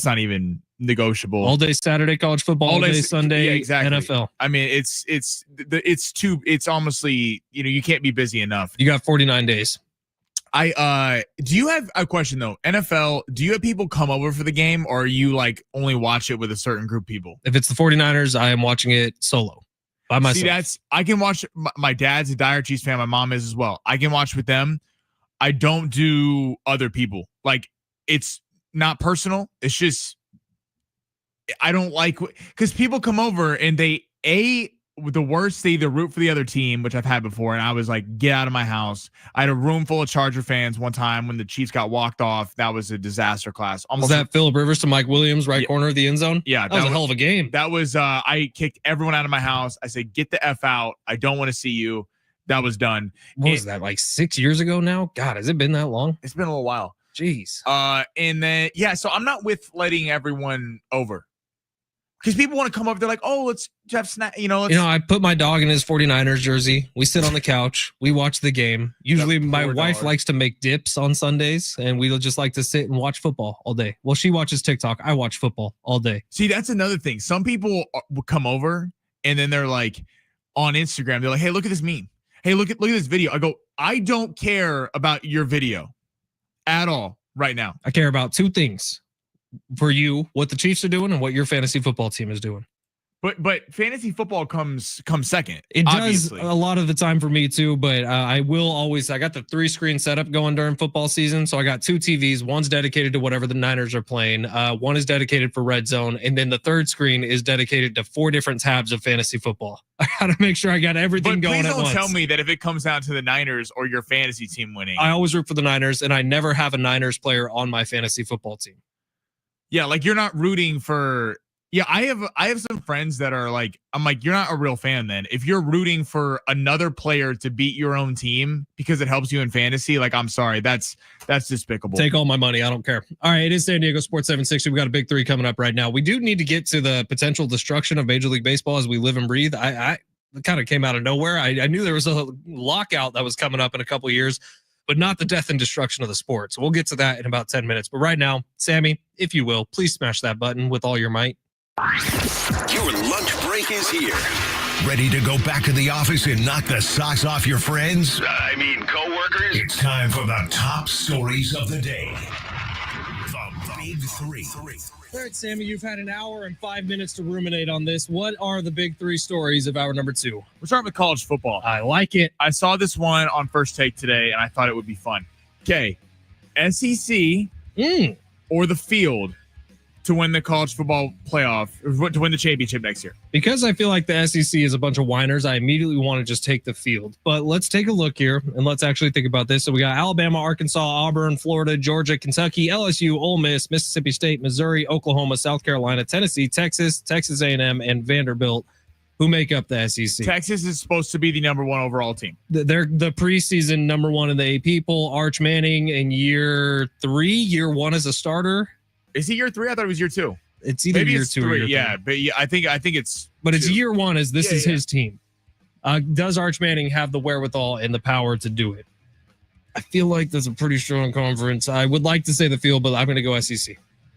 not even negotiable. All day Saturday college football, all day Sunday, yeah, exactly. NFL. I mean, it's almost you can't be busy enough. You got 49 days. Do you have a question though? NFL, do you have people come over for the game, or you like only watch it with a certain group of people? If it's the 49ers, I am watching it solo by myself. See, I can watch. My dad's a dire Chiefs fan. My mom is as well. I can watch with them. I don't do other people. Like, it's not personal. It's just I don't like because people come over and they the worst, they either root for the other team, which I've had before, and I was like, get out of my house. I had a room full of Charger fans one time when the Chiefs got walked off. That was a disaster class. Was that Phillip Rivers to Mike Williams, right corner of the end zone? Yeah. That was a hell of a game. That was, I kicked everyone out of my house. I said, get the F out. I don't want to see you. That was done. What was that, like 6 years ago now? God, has it been that long? It's been a little while. Jeez. And then, so I'm not with letting everyone over. Because people want to come up, they're like, "Oh, let's have snack." I put my dog in his 49ers jersey. We sit on the couch. We watch the game. Usually, my wife likes to make dips on Sundays, and we'll just like to sit and watch football all day. Well, she watches TikTok. I watch football all day. See, that's another thing. Some people will come over, and then they're like on Instagram. They're like, "Hey, look at this meme. Hey, look at this video." I go, "I don't care about your video at all right now. I care about 2 things." For you, what the Chiefs are doing and what your fantasy football team is doing. But fantasy football comes second. It obviously does a lot of the time for me too, but I got the 3-screen setup going during football season. So I got 2 TVs. One's dedicated to whatever the Niners are playing. One is dedicated for Red Zone. And then the 3rd screen is dedicated to 4 different tabs of fantasy football. I got to make sure I got everything going at once. Please don't tell me that if it comes down to the Niners or your fantasy team winning. I always root for the Niners, and I never have a Niners player on my fantasy football team. Yeah, like you're not rooting for, Yeah, I have some friends that are like, I'm like, you're not a real fan then. If you're rooting for another player to beat your own team because it helps you in fantasy, like, I'm sorry, that's despicable. Take all my money. I don't care. All right, it is San Diego Sports 760. We got a big three coming up right now. We do need to get to the potential destruction of Major League Baseball as we live and breathe. I kind of came out of nowhere. I knew there was a lockout that was coming up in a couple of years, but not the death and destruction of the sport. So we'll get to that in about 10 minutes. But right now, Sammy, if you will, please smash that button with all your might. Your lunch break is here. Ready to go back to the office and knock the socks off your friends? I mean, coworkers? It's time for the top stories of the day. The Big Three. All right, Sammy, you've had an hour and 5 minutes to ruminate on this. What are the big three stories of hour number 2? We're starting with college football. I like it. I saw this one on First Take today, and I thought it would be fun. Okay, SEC or the field to win the college football playoff, or to win the championship next year? Because I feel like the SEC is a bunch of whiners, I immediately want to just take the field. But let's take a look here, and let's actually think about this. So we got Alabama, Arkansas, Auburn, Florida, Georgia, Kentucky, LSU, Ole Miss, Mississippi State, Missouri, Oklahoma, South Carolina, Tennessee, Texas, Texas A&M, and Vanderbilt, who make up the SEC. Texas is supposed to be the number 1 overall team. They're the preseason number 1 in the AP poll. Arch Manning in year 1 as a starter. Is he year 3? I thought it was year 2. It's either maybe year it's 2 or 3. year 3. Yeah, but yeah, I think it's. But 2. it's year 1 as this is his team. Does Arch Manning have the wherewithal and the power to do it? I feel like there's a pretty strong conference. I would like to say the field, but I'm going to go SEC.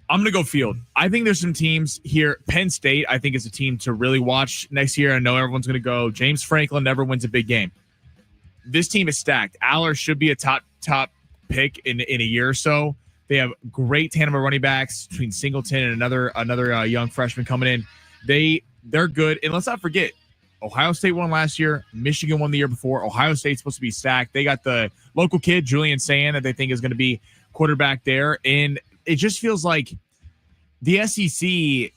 I'm going to go field. I think there's some teams here. Penn State, I think, is a team to really watch next year. I know everyone's going to go. James Franklin never wins a big game. This team is stacked. Aller should be a top pick in a year or so. They have great tandem of running backs between Singleton and another young freshman coming in. They're good. And let's not forget, Ohio State won last year. Michigan won the year before. Ohio State's supposed to be stacked. They got the local kid, Julian Sand, that they think is going to be quarterback there. And it just feels like the SEC,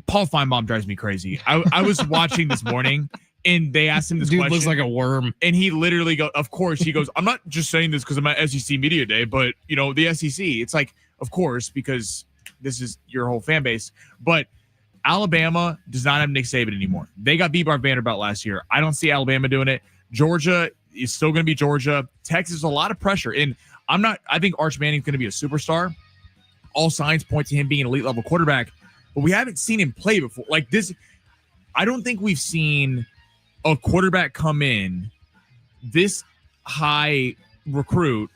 Paul Feinbaum drives me crazy. I was watching this morning, and they asked him this question. Looks like a worm. And he literally goes, of course, he goes, I'm not just saying this because I'm at SEC Media Day, but, the SEC. It's like, of course, because this is your whole fan base. But Alabama does not have Nick Saban anymore. They got beat by Vanderbilt last year. I don't see Alabama doing it. Georgia is still going to be Georgia. Texas, a lot of pressure. And I think Arch Manning's going to be a superstar. All signs point to him being an elite level quarterback, but we haven't seen him play before. Like this, I don't think we've seen a quarterback come in this high recruit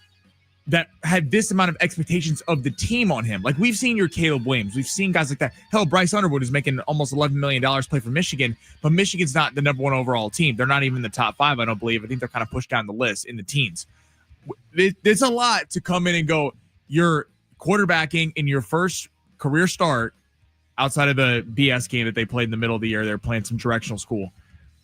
that had this amount of expectations of the team on him. Like we've seen your Caleb Williams. We've seen guys like that. Hell, Bryce Underwood is making almost $11 million play for Michigan, but Michigan's not the number 1 overall team. They're not even in the top 5, I don't believe. I think they're kind of pushed down the list in the teens. It's a lot to come in and go, you're quarterbacking in your first career start outside of the BS game that they played in the middle of the year. They're playing some directional school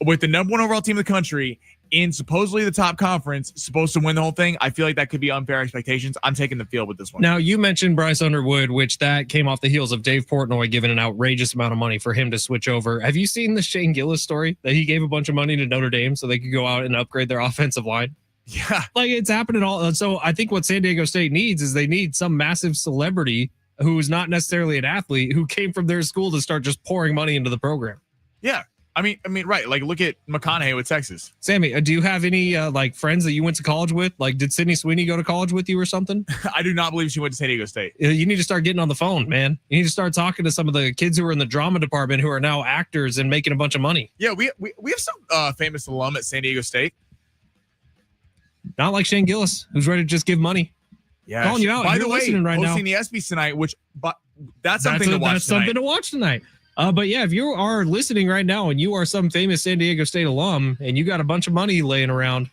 with the number 1 overall team in the country in supposedly the top conference, supposed to win the whole thing. I feel like that could be unfair expectations. I'm taking the field with this one. Now, you mentioned Bryce Underwood, which that came off the heels of Dave Portnoy giving an outrageous amount of money for him to switch over. Have you seen the Shane Gillis story that he gave a bunch of money to Notre Dame so they could go out and upgrade their offensive line? Yeah. Like it's happening all. So I think what San Diego State needs is they need some massive celebrity who is not necessarily an athlete who came from their school to start just pouring money into the program. Yeah. I mean, right. Like, look at McConaughey with Texas. Sammy, do you have any like friends that you went to college with? Like, did Sydney Sweeney go to college with you or something? I do not believe she went to San Diego State. You need to start getting on the phone, man. You need to start talking to some of the kids who are in the drama department who are now actors and making a bunch of money. Yeah, we have some famous alum at San Diego State. Not like Shane Gillis, who's ready to just give money. Yeah, calling you out. By the way, right now. hosting the ESPYs tonight, that's something to watch. That's something to watch tonight. But yeah, if you are listening right now and you are some famous San Diego State alum and you got a bunch of money laying around,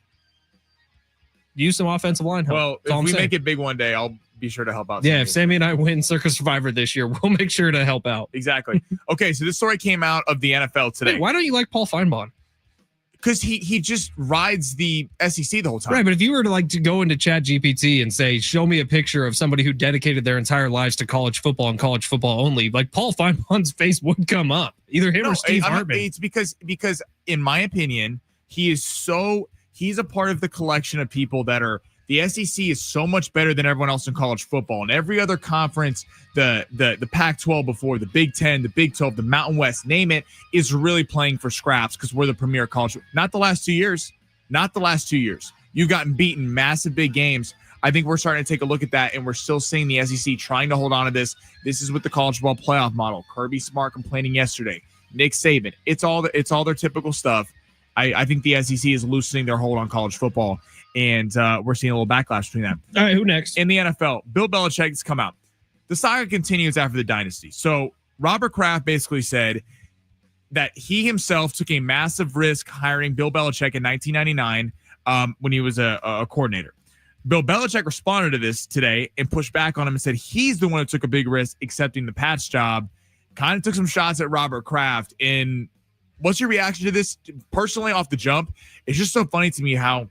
use some offensive line help. Well, if we make it big one day, I'll be sure to help out. Yeah, if Sammy and I win Circa Survivor this year, we'll make sure to help out. Exactly. Okay, so this story came out of the NFL today. Wait, why don't you like Paul Feinbaum? Because he just rides the SEC the whole time. Right, but if you were to go into Chat GPT and say, show me a picture of somebody who dedicated their entire lives to college football and college football only, like Paul Feinbaum's face would come up. Either him or Steve Hartman. It's because in my opinion, he's a part of the collection of people that are The SEC is so much better than everyone else in college football. And every other conference, the Pac-12 before, the Big 10, the Big 12, the Mountain West, name it, is really playing for scraps because we're the premier college. Not the last 2 years. Not the last 2 years. You've gotten beaten massive big games. I think we're starting to take a look at that, and we're still seeing the SEC trying to hold on to this. This is with the college football playoff model. Kirby Smart complaining yesterday. Nick Saban. It's all their typical stuff. I think the SEC is loosening their hold on college football, and we're seeing a little backlash between them. All right, who next? In the NFL, Bill Belichick has come out. The saga continues after the dynasty. So Robert Kraft basically said that he himself took a massive risk hiring Bill Belichick in 1999 when he was a coordinator. Bill Belichick responded to this today and pushed back on him and said he's the one who took a big risk accepting the Pats job. Kind of took some shots at Robert Kraft. And what's your reaction to this? Personally, off the jump, it's just so funny to me how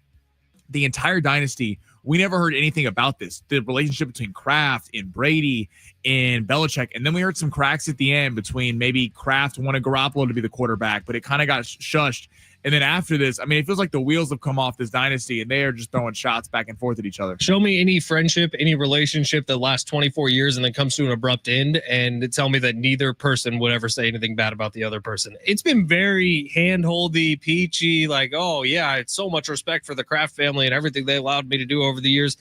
the entire dynasty, we never heard anything about this. The relationship between Kraft and Brady and Belichick. And then we heard some cracks at the end between maybe Kraft wanted Garoppolo to be the quarterback, but it kind of got shushed. And then after this, I mean, it feels like the wheels have come off this dynasty and they are just throwing shots back and forth at each other. Show me any friendship, any relationship that lasts 24 years and then comes to an abrupt end, and tell me that neither person would ever say anything bad about the other person. It's been very handholdy, peachy, like, oh, yeah, it's so much respect for the Kraft family and everything they allowed me to do over the years.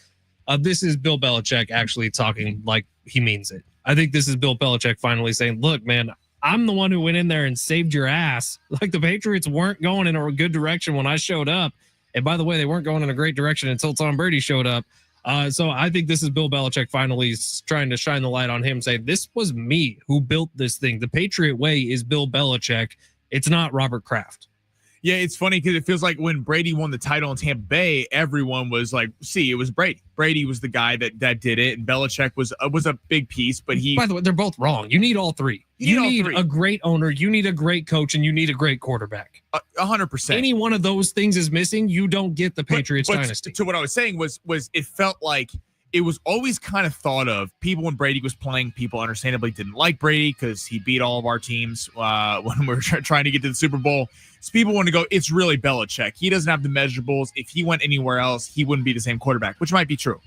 This is Bill Belichick actually talking like he means it. I think this is Bill Belichick finally saying, look, man, I'm the one who went in there and saved your ass. Like, the Patriots weren't going in a good direction when I showed up. And by the way, they weren't going in a great direction until Tom Brady showed up. So I think this is Bill Belichick finally trying to shine the light on him, saying, this was me who built this thing. The Patriot way is Bill Belichick. It's not Robert Kraft. Yeah, it's funny because it feels like when Brady won the title in Tampa Bay, everyone was like, see, it was Brady. Brady was the guy that did it, and Belichick was a big piece, but he... By the way, they're both wrong. You need all three. You need a great owner, you need a great coach, and you need a great quarterback. 100%. Any one of those things is missing, you don't get the Patriots dynasty. So what I was saying was it felt like it was always kind of thought of, people when Brady was playing, people understandably didn't like Brady because he beat all of our teams when we were trying to get to the Super Bowl. So people want to go, it's really Belichick. He doesn't have the measurables. If he went anywhere else, he wouldn't be the same quarterback, which might be true.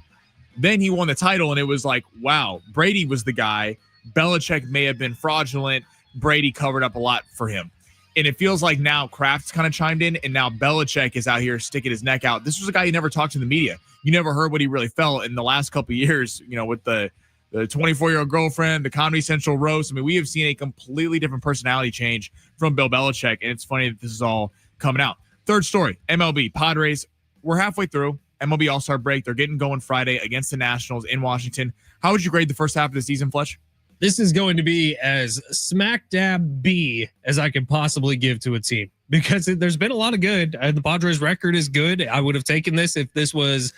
Then he won the title, and it was like, wow, Brady was the guy. Belichick may have been fraudulent. Brady covered up a lot for him. And it feels like now Kraft's kind of chimed in, and now Belichick is out here sticking his neck out. This was a guy who never talked to the media. You never heard what he really felt in the last couple of years, you know, with the 24-year-old girlfriend, the Comedy Central roast. I mean, we have seen a completely different personality change from Bill Belichick, and it's funny that this is all coming out. Third story, MLB, Padres. We're halfway through MLB All-Star break. They're getting going Friday against the Nationals in Washington. How would you grade the first half of the season, Fletch? This is going to be as smack dab B as I could possibly give to a team, because there's been a lot of good. The Padres record is good. I would have taken this if this was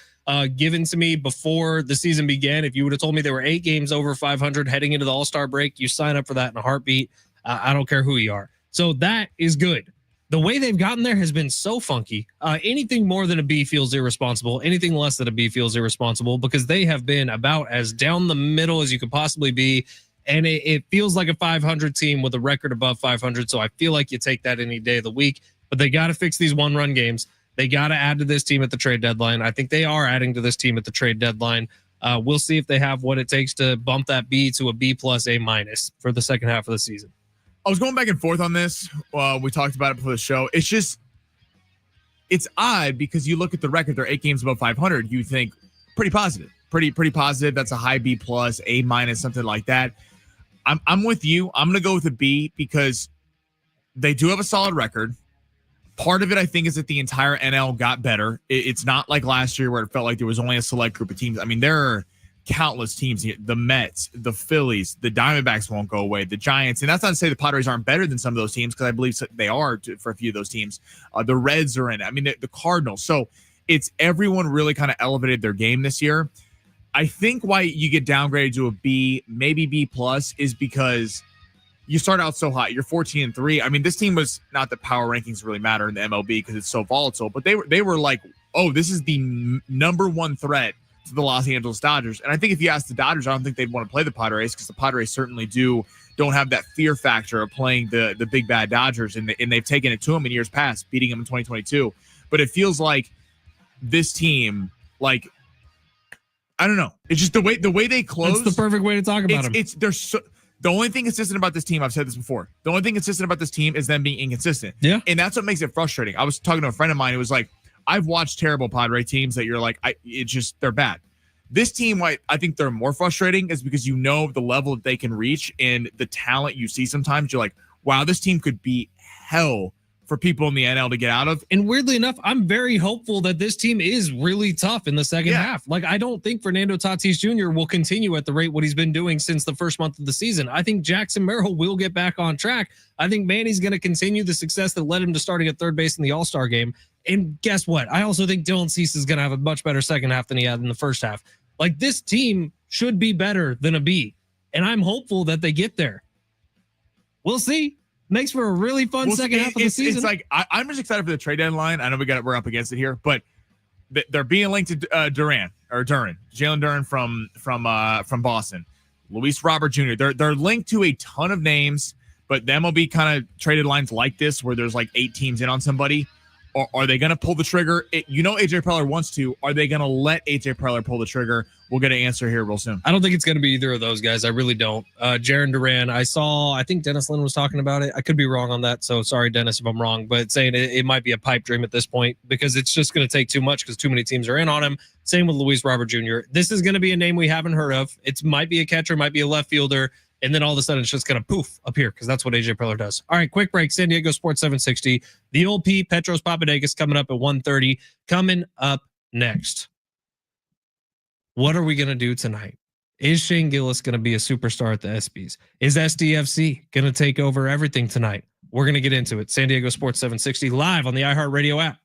given to me before the season began. If you would have told me there were 8 games over 500 heading into the All-Star break, you sign up for that in a heartbeat. I don't care who you are. So that is good. The way they've gotten there has been so funky. Anything more than a B feels irresponsible. Anything less than a B feels irresponsible, because they have been about as down the middle as you could possibly be. And it feels like a 500 team with a record above 500. So I feel like you take that any day of the week. But they got to fix these one-run games. They got to add to this team at the trade deadline. I think they are adding to this team at the trade deadline. We'll see if they have what it takes to bump that B to a B plus, A minus for the second half of the season. I was going back and forth on this. We talked about it before the show. It's odd because you look at the record, they're 8 games above 500. You think pretty positive, pretty positive. That's a high B plus, A minus, something like that. I'm with you. I'm going to go with a B because they do have a solid record. Part of it, I think, is that the entire NL got better. It's not like last year where it felt like there was only a select group of teams. I mean, there are countless teams here. The Mets, the Phillies, the Diamondbacks won't go away, the Giants. And that's not to say the Padres aren't better than some of those teams, because I believe they are for a few of those teams. The Reds are in it. I mean, the Cardinals. So it's everyone really kind of elevated their game this year. I think why you get downgraded to a B, maybe B plus, is because you start out so hot. You're 14-3. I mean, this team was not that power rankings really matter in the MLB because it's so volatile, but they were like, oh, this is the number one threat to the Los Angeles Dodgers. And I think if you ask the Dodgers, I don't think they'd want to play the Padres, because the Padres certainly don't have that fear factor of playing the big bad Dodgers, and they've taken it to them in years past, beating them in 2022. But it feels like this team, like, I don't know. It's just the way they close. That's the perfect way to talk about them. The only thing consistent about this team, I've said this before, the only thing consistent about this team is them being inconsistent. Yeah. And that's what makes it frustrating. I was talking to a friend of mine who was like, I've watched terrible Padre teams that you're like, they're bad. This team, I think they're more frustrating is because you know the level that they can reach and the talent you see sometimes. You're like, wow, this team could be hell for people in the NL to get out of. And weirdly enough, I'm very hopeful that this team is really tough in the second half. Like, I don't think Fernando Tatis Jr. will continue at the rate what he's been doing since the first month of the season. I think Jackson Merrill will get back on track. I think Manny's going to continue the success that led him to starting at third base in the All-Star game. And guess what? I also think Dylan Cease is going to have a much better second half than he had in the first half. Like, this team should be better than a B. And I'm hopeful that they get there. We'll see. Makes for a really fun second half of the season. It's like I'm just excited for the trade deadline. I know we're up against it here, but they're being linked to Jalen Duran from Boston, Luis Robert Jr. They're linked to a ton of names, but the MLB kind of traded lines like this where there's like 8 teams in on somebody. Or are they going to pull the trigger? AJ Preller wants to. Are they going to let AJ Preller pull the trigger? We'll get an answer here real soon. I don't think it's going to be either of those guys. I really don't. Jaren Duran, I think Dennis Lynn was talking about it. I could be wrong on that. So sorry, Dennis, if I'm wrong, but saying it might be a pipe dream at this point because it's just going to take too much because too many teams are in on him. Same with Luis Robert Jr. This is going to be a name we haven't heard of. It might be a catcher, might be a left fielder. And then all of a sudden it's just going to poof up here because that's what AJ Preller does. All right, quick break. San Diego Sports 760. The old P, Petros Papadakis coming up at 1:30. Coming up next. What are we going to do tonight? Is Shane Gillis going to be a superstar at the ESPYs? Is SDFC going to take over everything tonight? We're going to get into it. San Diego Sports 760 live on the iHeartRadio app.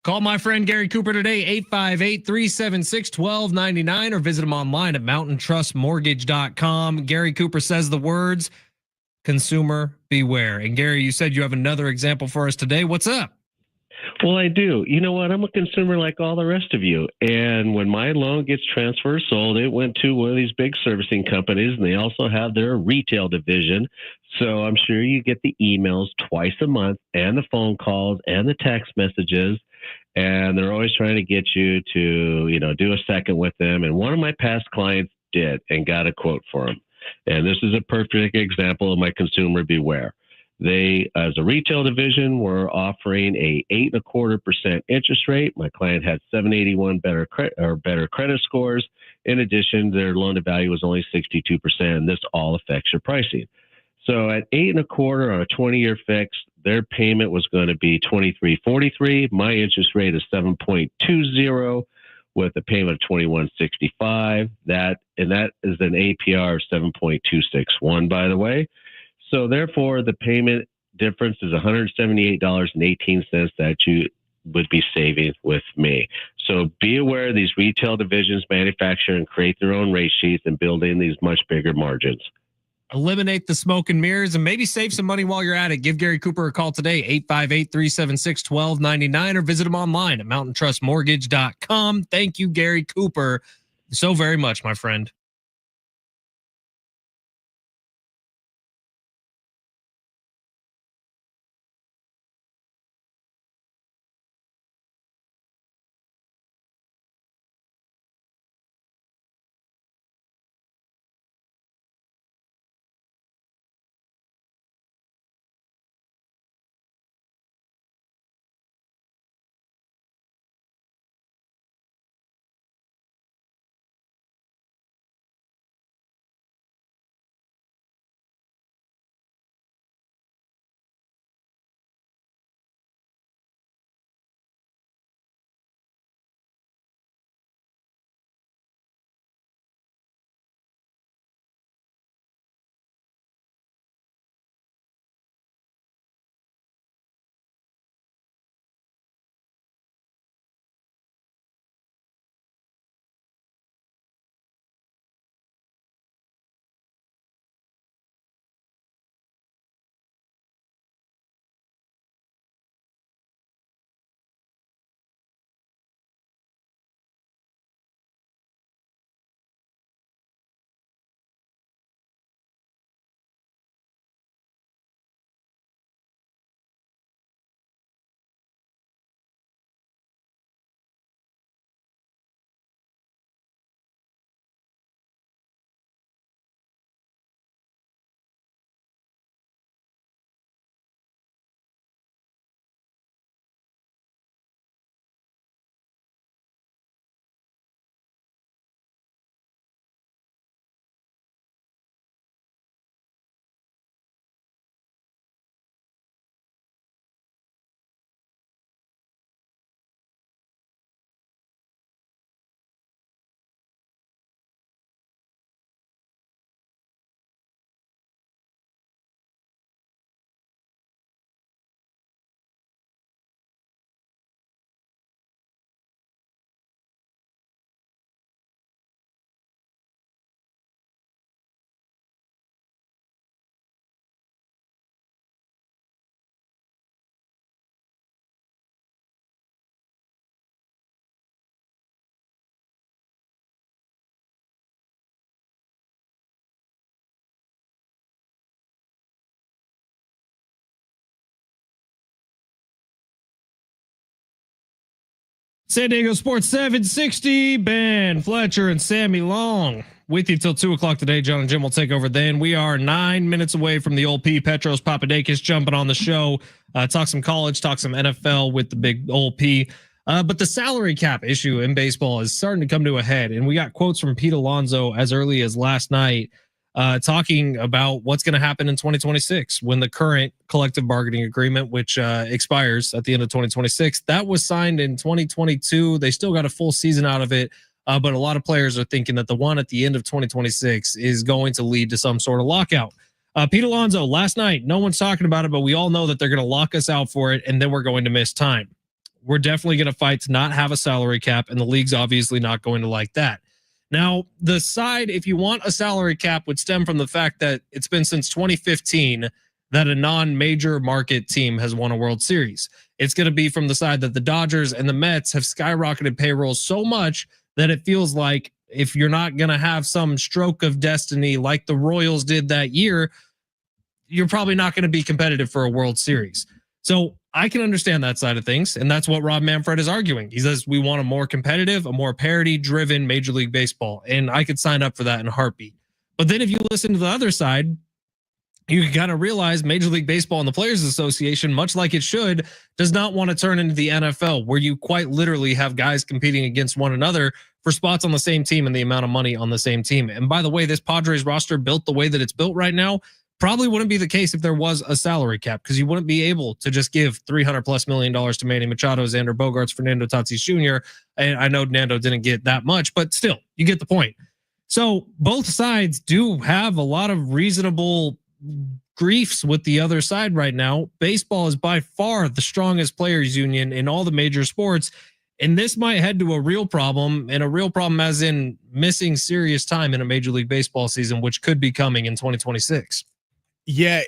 Call my friend Gary Cooper today, 858-376-1299, or visit him online at mountaintrustmortgage.com. Gary Cooper says the words, consumer beware. And Gary, you said you have another example for us today. What's up? Well, I do. You know what? I'm a consumer like all the rest of you. And when my loan gets transferred, sold, it went to one of these big servicing companies, and they also have their retail division. So I'm sure you get the emails twice a month and the phone calls and the text messages. And they're always trying to get you to, do a second with them. And one of my past clients did and got a quote for him. And this is a perfect example of my consumer beware. They, as a retail division, were offering a 8.25% interest rate. My client had 781 better credit scores. In addition, their loan to value was only 62%. And this all affects your pricing. So at 8.25 on a 20-year fix, their payment was going to be $23.43. My interest rate is 7.20 with a payment of $21.65. That is an APR of 7.261, by the way. So therefore, the payment difference is $178.18 that you would be saving with me. So be aware these retail divisions manufacture and create their own rate sheets and build in these much bigger margins. Eliminate the smoke and mirrors and maybe save some money while you're at it. Give Gary Cooper a call today, 858-376-1299, or visit him online at mountaintrustmortgage.com. Thank you, Gary Cooper, so very much, my friend. San Diego Sports 760, Ben Fletcher and Sammy Long with you till 2 o'clock today. John and Jim will take over then. We are 9 minutes away from the old P. Petros Papadakis jumping on the show. Talk some college, talk some NFL with the big old P. But the salary cap issue in baseball is starting to come to a head. And we got quotes from Pete Alonso as early as last night talking about what's going to happen in 2026 when the current collective bargaining agreement, which expires at the end of 2026, that was signed in 2022. They still got a full season out of it. But a lot of players are thinking that the one at the end of 2026 is going to lead to some sort of lockout. Pete Alonso last night, no one's talking about it, but we all know that they're going to lock us out for it. And then we're going to miss time. We're definitely going to fight to not have a salary cap. And the league's obviously not going to like that. Now, the side, if you want a salary cap, would stem from the fact that it's been since 2015 that a non-major market team has won a World Series. It's going to be from the side that the Dodgers and the Mets have skyrocketed payrolls so much that it feels like if you're not going to have some stroke of destiny like the Royals did that year, you're probably not going to be competitive for a World Series. So I can understand that side of things. And that's what Rob Manfred is arguing. He says we want a more competitive, a more parity-driven Major League Baseball. And I could sign up for that in a heartbeat. But then if you listen to the other side, you can kind of realize Major League Baseball and the Players Association, much like it should, does not want to turn into the NFL, where you quite literally have guys competing against one another for spots on the same team and the amount of money on the same team. And by the way, this Padres roster built the way that it's built right now probably wouldn't be the case if there was a salary cap, because you wouldn't be able to just give $300+ million to Manny Machado, Xander Bogaerts, Fernando Tatis Jr. And I know Nando didn't get that much, but still, you get the point. So both sides do have a lot of reasonable griefs with the other side right now. Baseball is by far the strongest players union in all the major sports. And this might head to a real problem, and a real problem as in missing serious time in a Major League Baseball season, which could be coming in 2026. Yeah,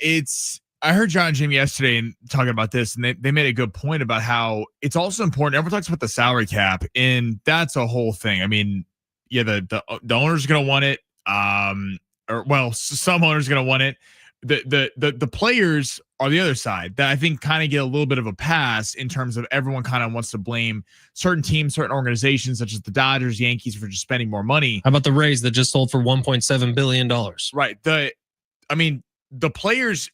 I heard John and Jim yesterday and talking about this, and they made a good point about how it's also important. Everyone talks about the salary cap, and that's a whole thing. I mean, yeah, the owner's going to want it. Some owners are going to want it. The players are the other side that I think kind of get a little bit of a pass in terms of everyone kind of wants to blame certain teams, certain organizations such as the Dodgers, Yankees for just spending more money. How about the Rays that just sold for $1.7 billion? Right. The players,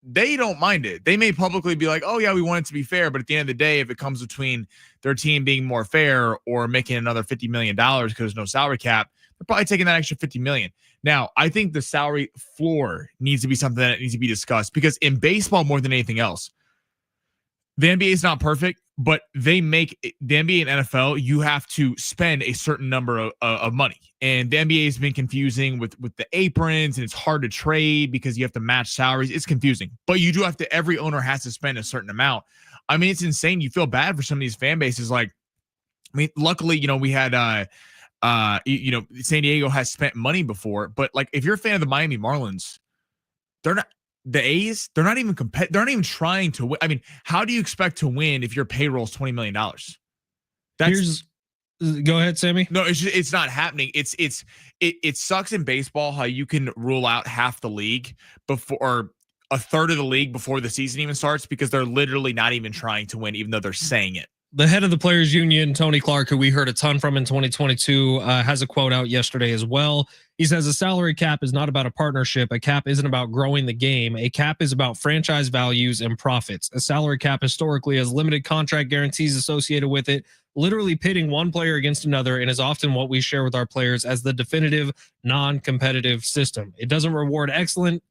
they don't mind it. They may publicly be like, oh yeah, we want it to be fair. But at the end of the day, if it comes between their team being more fair or making another $50 million because there's no salary cap, they're probably taking that extra $50 million. Now, I think the salary floor needs to be something that needs to be discussed, because in baseball, more than anything else, the NBA is not perfect, but they make the NBA and NFL, you have to spend a certain number of money. And the NBA has been confusing with the aprons, and it's hard to trade because you have to match salaries. It's confusing, but you do have to, every owner has to spend a certain amount. I mean, it's insane. You feel bad for some of these fan bases. Like, I mean, luckily, we had, San Diego has spent money before, but like if you're a fan of the Miami Marlins, they're not the A's. They're not even they're not even trying to win. I mean, how do you expect to win if your payroll is $20 million? Go ahead, Sammy. No, it's not happening. It sucks in baseball how you can rule out half the league before, or a third of the league before the season even starts, because they're literally not even trying to win, even though they're saying it. The head of the Players Union, Tony Clark, who we heard a ton from in 2022, has a quote out yesterday as well. He says a salary cap is not about a partnership. A cap isn't about growing the game. A cap is about franchise values and profits. A salary cap historically has limited contract guarantees associated with it, literally pitting one player against another, and is often what we share with our players as the definitive non-competitive system. It doesn't reward excellence.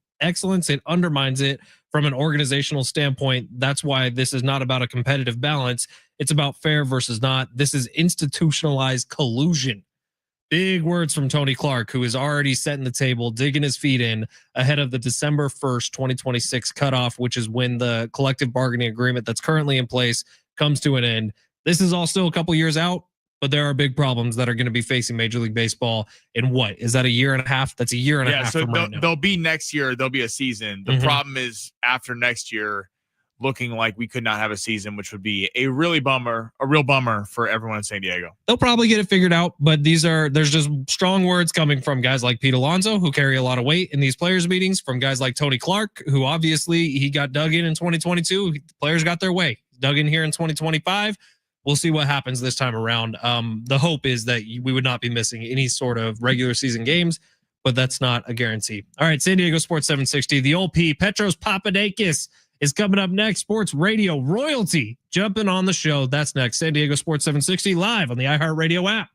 It undermines it from an organizational standpoint. That's why this is not about a competitive balance. It's about fair versus not. This is institutionalized collusion. Big words from Tony Clark, who is already setting the table, digging his feet in ahead of the December 1st, 2026 cutoff, which is when the collective bargaining agreement that's currently in place comes to an end. This is all still a couple years out, but there are big problems that are going to be facing Major League Baseball in what? Is that a year and a half? That's a year and a half. So from right now. They'll be next year. There'll be a season. The problem is after next year, looking like we could not have a season, which would be a real bummer for everyone in San Diego. They'll probably get it figured out, but there's just strong words coming from guys like Pete Alonso, who carry a lot of weight in these players meetings, from guys like Tony Clark, who obviously he got dug in 2022. Players got their way. Dug in here in 2025. we'll see what happens this time around. The hope is that we would not be missing any sort of regular season games, but that's not a guarantee. All right, San Diego Sports 760, the old P, Petros Papadakis is coming up next. Sports Radio royalty jumping on the show. That's next. San Diego Sports 760 live on the iHeartRadio app.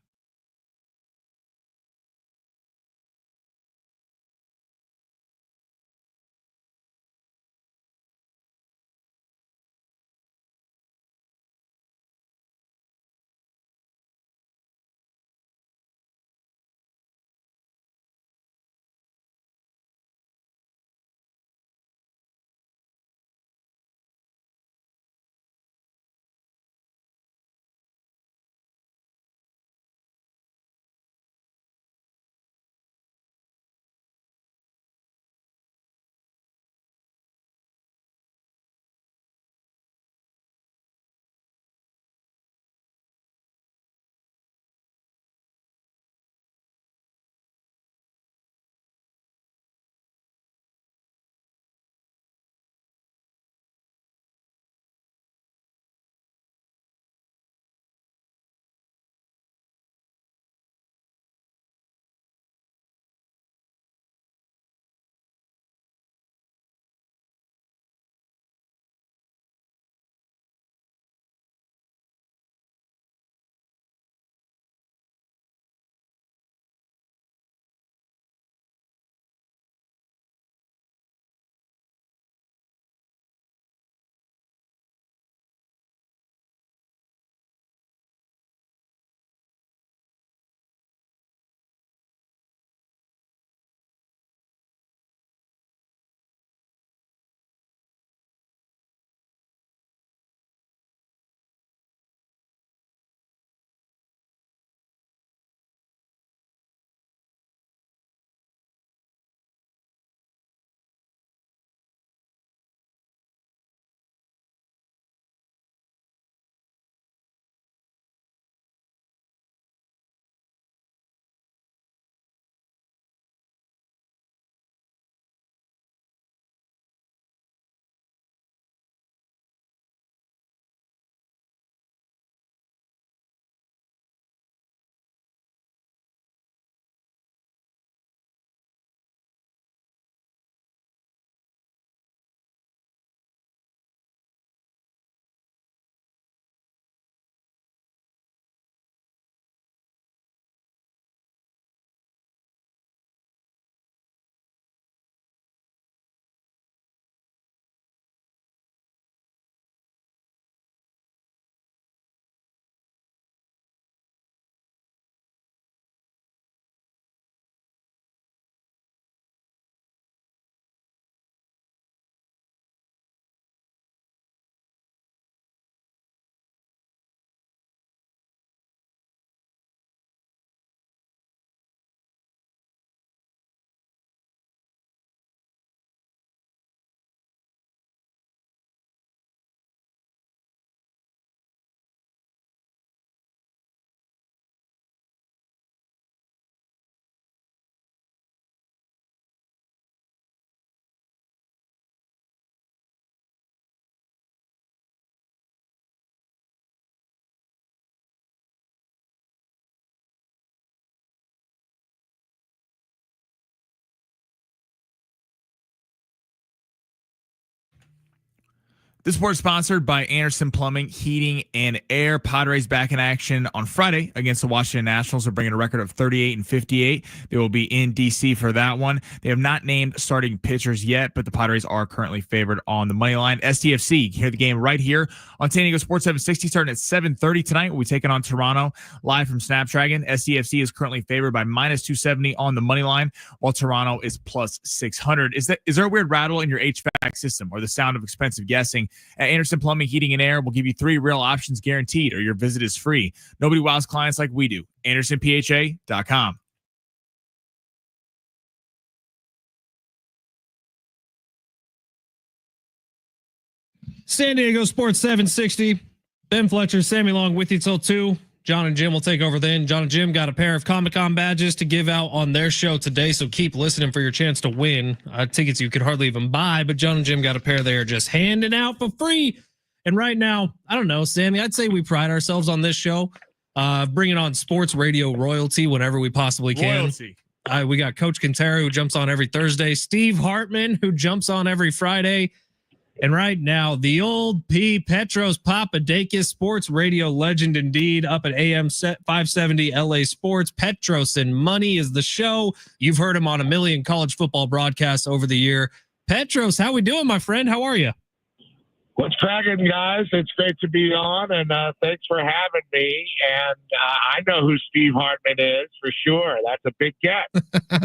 This report is sponsored by Anderson Plumbing, Heating, and Air. Padres back in action on Friday against the Washington Nationals. They're bringing a record of 38-58. They will be in D.C. for that one. They have not named starting pitchers yet, but the Padres are currently favored on the money line. STFC, hear the game right here on San Diego Sports 760, starting at 7:30 tonight. We'll be taking on Toronto live from Snapdragon. STFC is currently favored by -270 on the money line, while Toronto is +600. Is there a weird rattle in your HVAC system or the sound of expensive guessing? At Anderson Plumbing, Heating, and Air, we'll give you 3 real options guaranteed, or your visit is free. Nobody wows clients like we do. AndersonPHA.com. San Diego Sports 760. Ben Fletcher, Sammy Long with you till 2. John and Jim will take over then. John and Jim got a pair of Comic-Con badges to give out on their show today, so keep listening for your chance to win. Tickets you could hardly even buy, but John and Jim got a pair they are just handing out for free And right now, I don't know, Sammy, I'd say we pride ourselves on this show, bringing on sports radio royalty whenever we possibly can. Royalty. We got Coach Quintero, who jumps on every Thursday, Steve Hartman, who jumps on every Friday. And right now, the old Petros Papadakis, sports radio legend indeed, up at AM 570 LA Sports. Petros and Money is the show. You've heard him on a million college football broadcasts over the year. Petros, how we doing, my friend? How are you? What's cracking, guys? It's great to be on, and thanks for having me. And I know who Steve Hartman is for sure. That's a big get.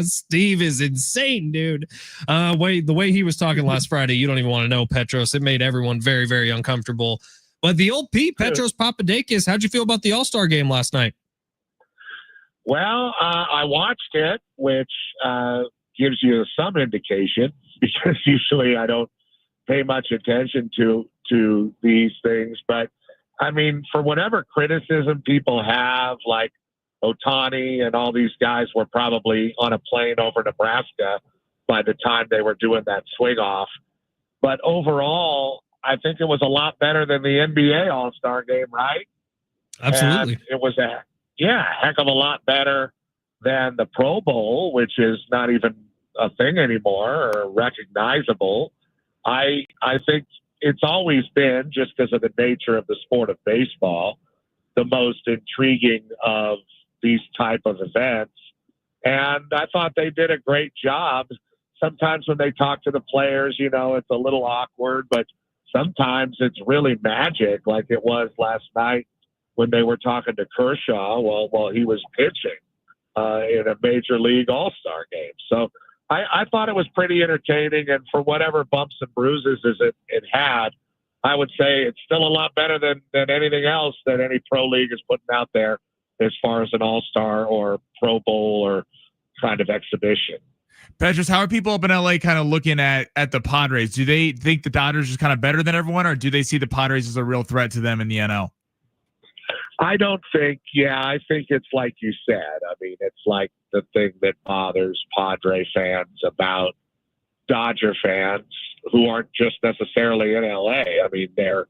Steve is insane, dude. The way he was talking last Friday, you don't even want to know, Petros. It made everyone very, very uncomfortable. But the old Petros Papadakis, how'd you feel about the All-Star game last night? Well, I watched it, which gives you some indication, because usually I don't pay much attention to these things. But I mean, for whatever criticism people have, like Ohtani and all these guys were probably on a plane over Nebraska by the time they were doing that swing off. But overall, I think it was a lot better than the NBA All-Star game, right? Absolutely. And it was a heck of a lot better than the Pro Bowl, which is not even a thing anymore or recognizable. I think it's always been, just because of the nature of the sport of baseball, the most intriguing of these type of events. And I thought they did a great job. Sometimes when they talk to the players, you know, it's a little awkward, but sometimes it's really magic, like it was last night when they were talking to Kershaw while he was pitching in a major league all-star game. So I thought it was pretty entertaining, and for whatever bumps and bruises it had, I would say it's still a lot better than anything else that any pro league is putting out there as far as an all-star or Pro Bowl or kind of exhibition. Petros, how are people up in LA kind of looking at the Padres? Do they think the Dodgers is kind of better than everyone, or do they see the Padres as a real threat to them in the NL? I don't think, I think it's like you said. I mean, it's like the thing that bothers Padre fans about Dodger fans who aren't just necessarily in LA. I mean, they're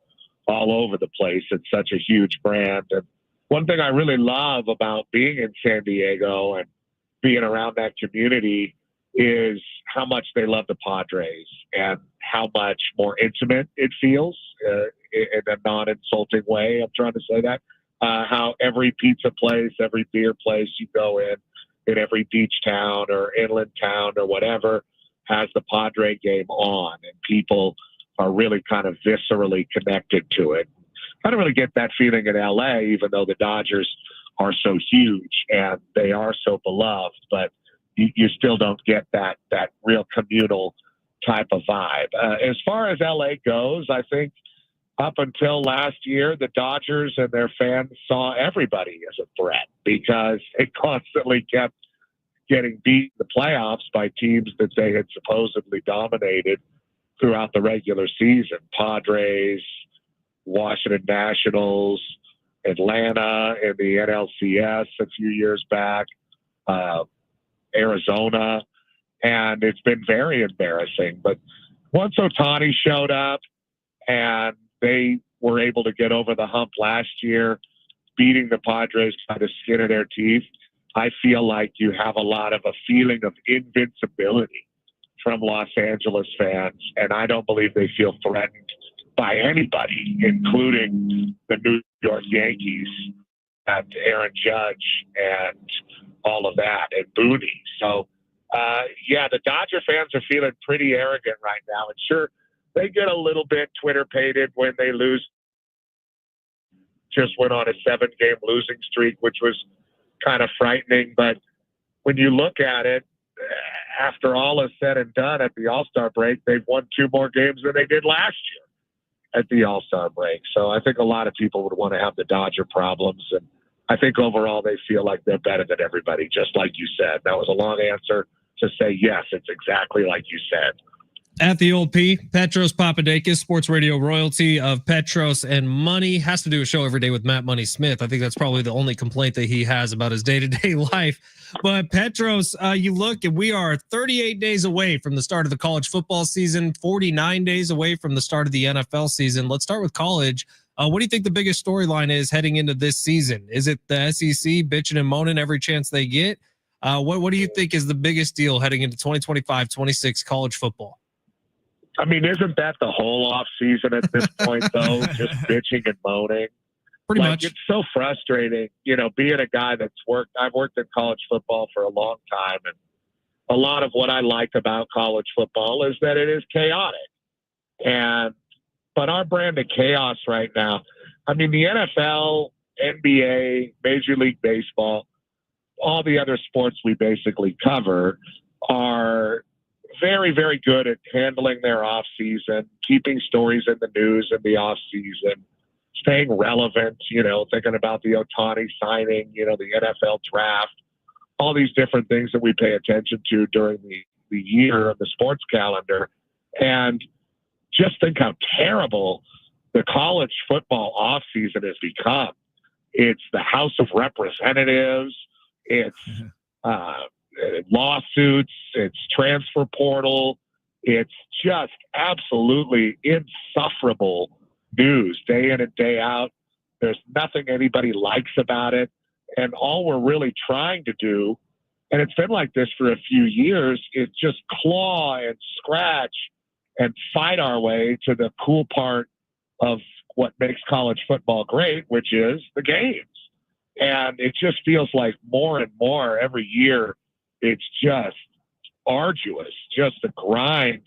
all over the place. It's such a huge brand. And one thing I really love about being in San Diego and being around that community is how much they love the Padres and how much more intimate it feels in a non-insulting way. I'm trying to say that. How every pizza place, every beer place you go in every beach town or inland town or whatever, has the Padre game on, and people are really kind of viscerally connected to it. I don't really get that feeling in LA, even though the Dodgers are so huge and they are so beloved, but you still don't get that real communal type of vibe. As far as LA goes, I think up until last year, the Dodgers and their fans saw everybody as a threat because they constantly kept getting beat in the playoffs by teams that they had supposedly dominated throughout the regular season. Padres, Washington Nationals, Atlanta in the NLCS a few years back, Arizona, and it's been very embarrassing. But once Ohtani showed up and they were able to get over the hump last year, beating the Padres by the skin of their teeth, I feel like you have a lot of a feeling of invincibility from Los Angeles fans, and I don't believe they feel threatened by anybody, including the New York Yankees and Aaron Judge and all of that, and Booney. So, the Dodger fans are feeling pretty arrogant right now, and sure, they get a little bit Twitter-pated when they lose. Just went on a 7-game losing streak, which was kind of frightening. But when you look at it, after all is said and done at the All-Star break, they've won 2 more games than they did last year at the All-Star break. So I think a lot of people would want to have the Dodger problems. And I think overall they feel like they're better than everybody, just like you said. That was a long answer to say, yes, it's exactly like you said. At the old P, Petros Papadakis, sports radio royalty of Petros and Money, has to do a show every day with Matt Money Smith. I think that's probably the only complaint that he has about his day-to-day life. But Petros, you look, and we are 38 days away from the start of the college football season, 49 days away from the start of the NFL season. Let's start with college. What do you think the biggest storyline is heading into this season? Is it the SEC bitching and moaning every chance they get? What do you think is the biggest deal heading into 2025-26 college football? I mean, isn't that the whole off season at this point, though? Just bitching and moaning. Pretty much. It's so frustrating, being a guy I've worked in college football for a long time. And a lot of what I like about college football is that it is chaotic. But our brand of chaos right now, I mean, the NFL, NBA, Major League Baseball, all the other sports we basically cover are very, very good at handling their off season, keeping stories in the news in the off season, staying relevant, thinking about the Ohtani signing, the NFL draft, all these different things that we pay attention to during the year of the sports calendar. And just think how terrible the college football off season has become. It's the House of Representatives. It's, lawsuits, it's transfer portal. It's just absolutely insufferable news day in and day out. There's nothing anybody likes about it. And all we're really trying to do, and it's been like this for a few years, is just claw and scratch and fight our way to the cool part of what makes college football great, which is the games. And it just feels like more and more every year, it's just arduous, just a grind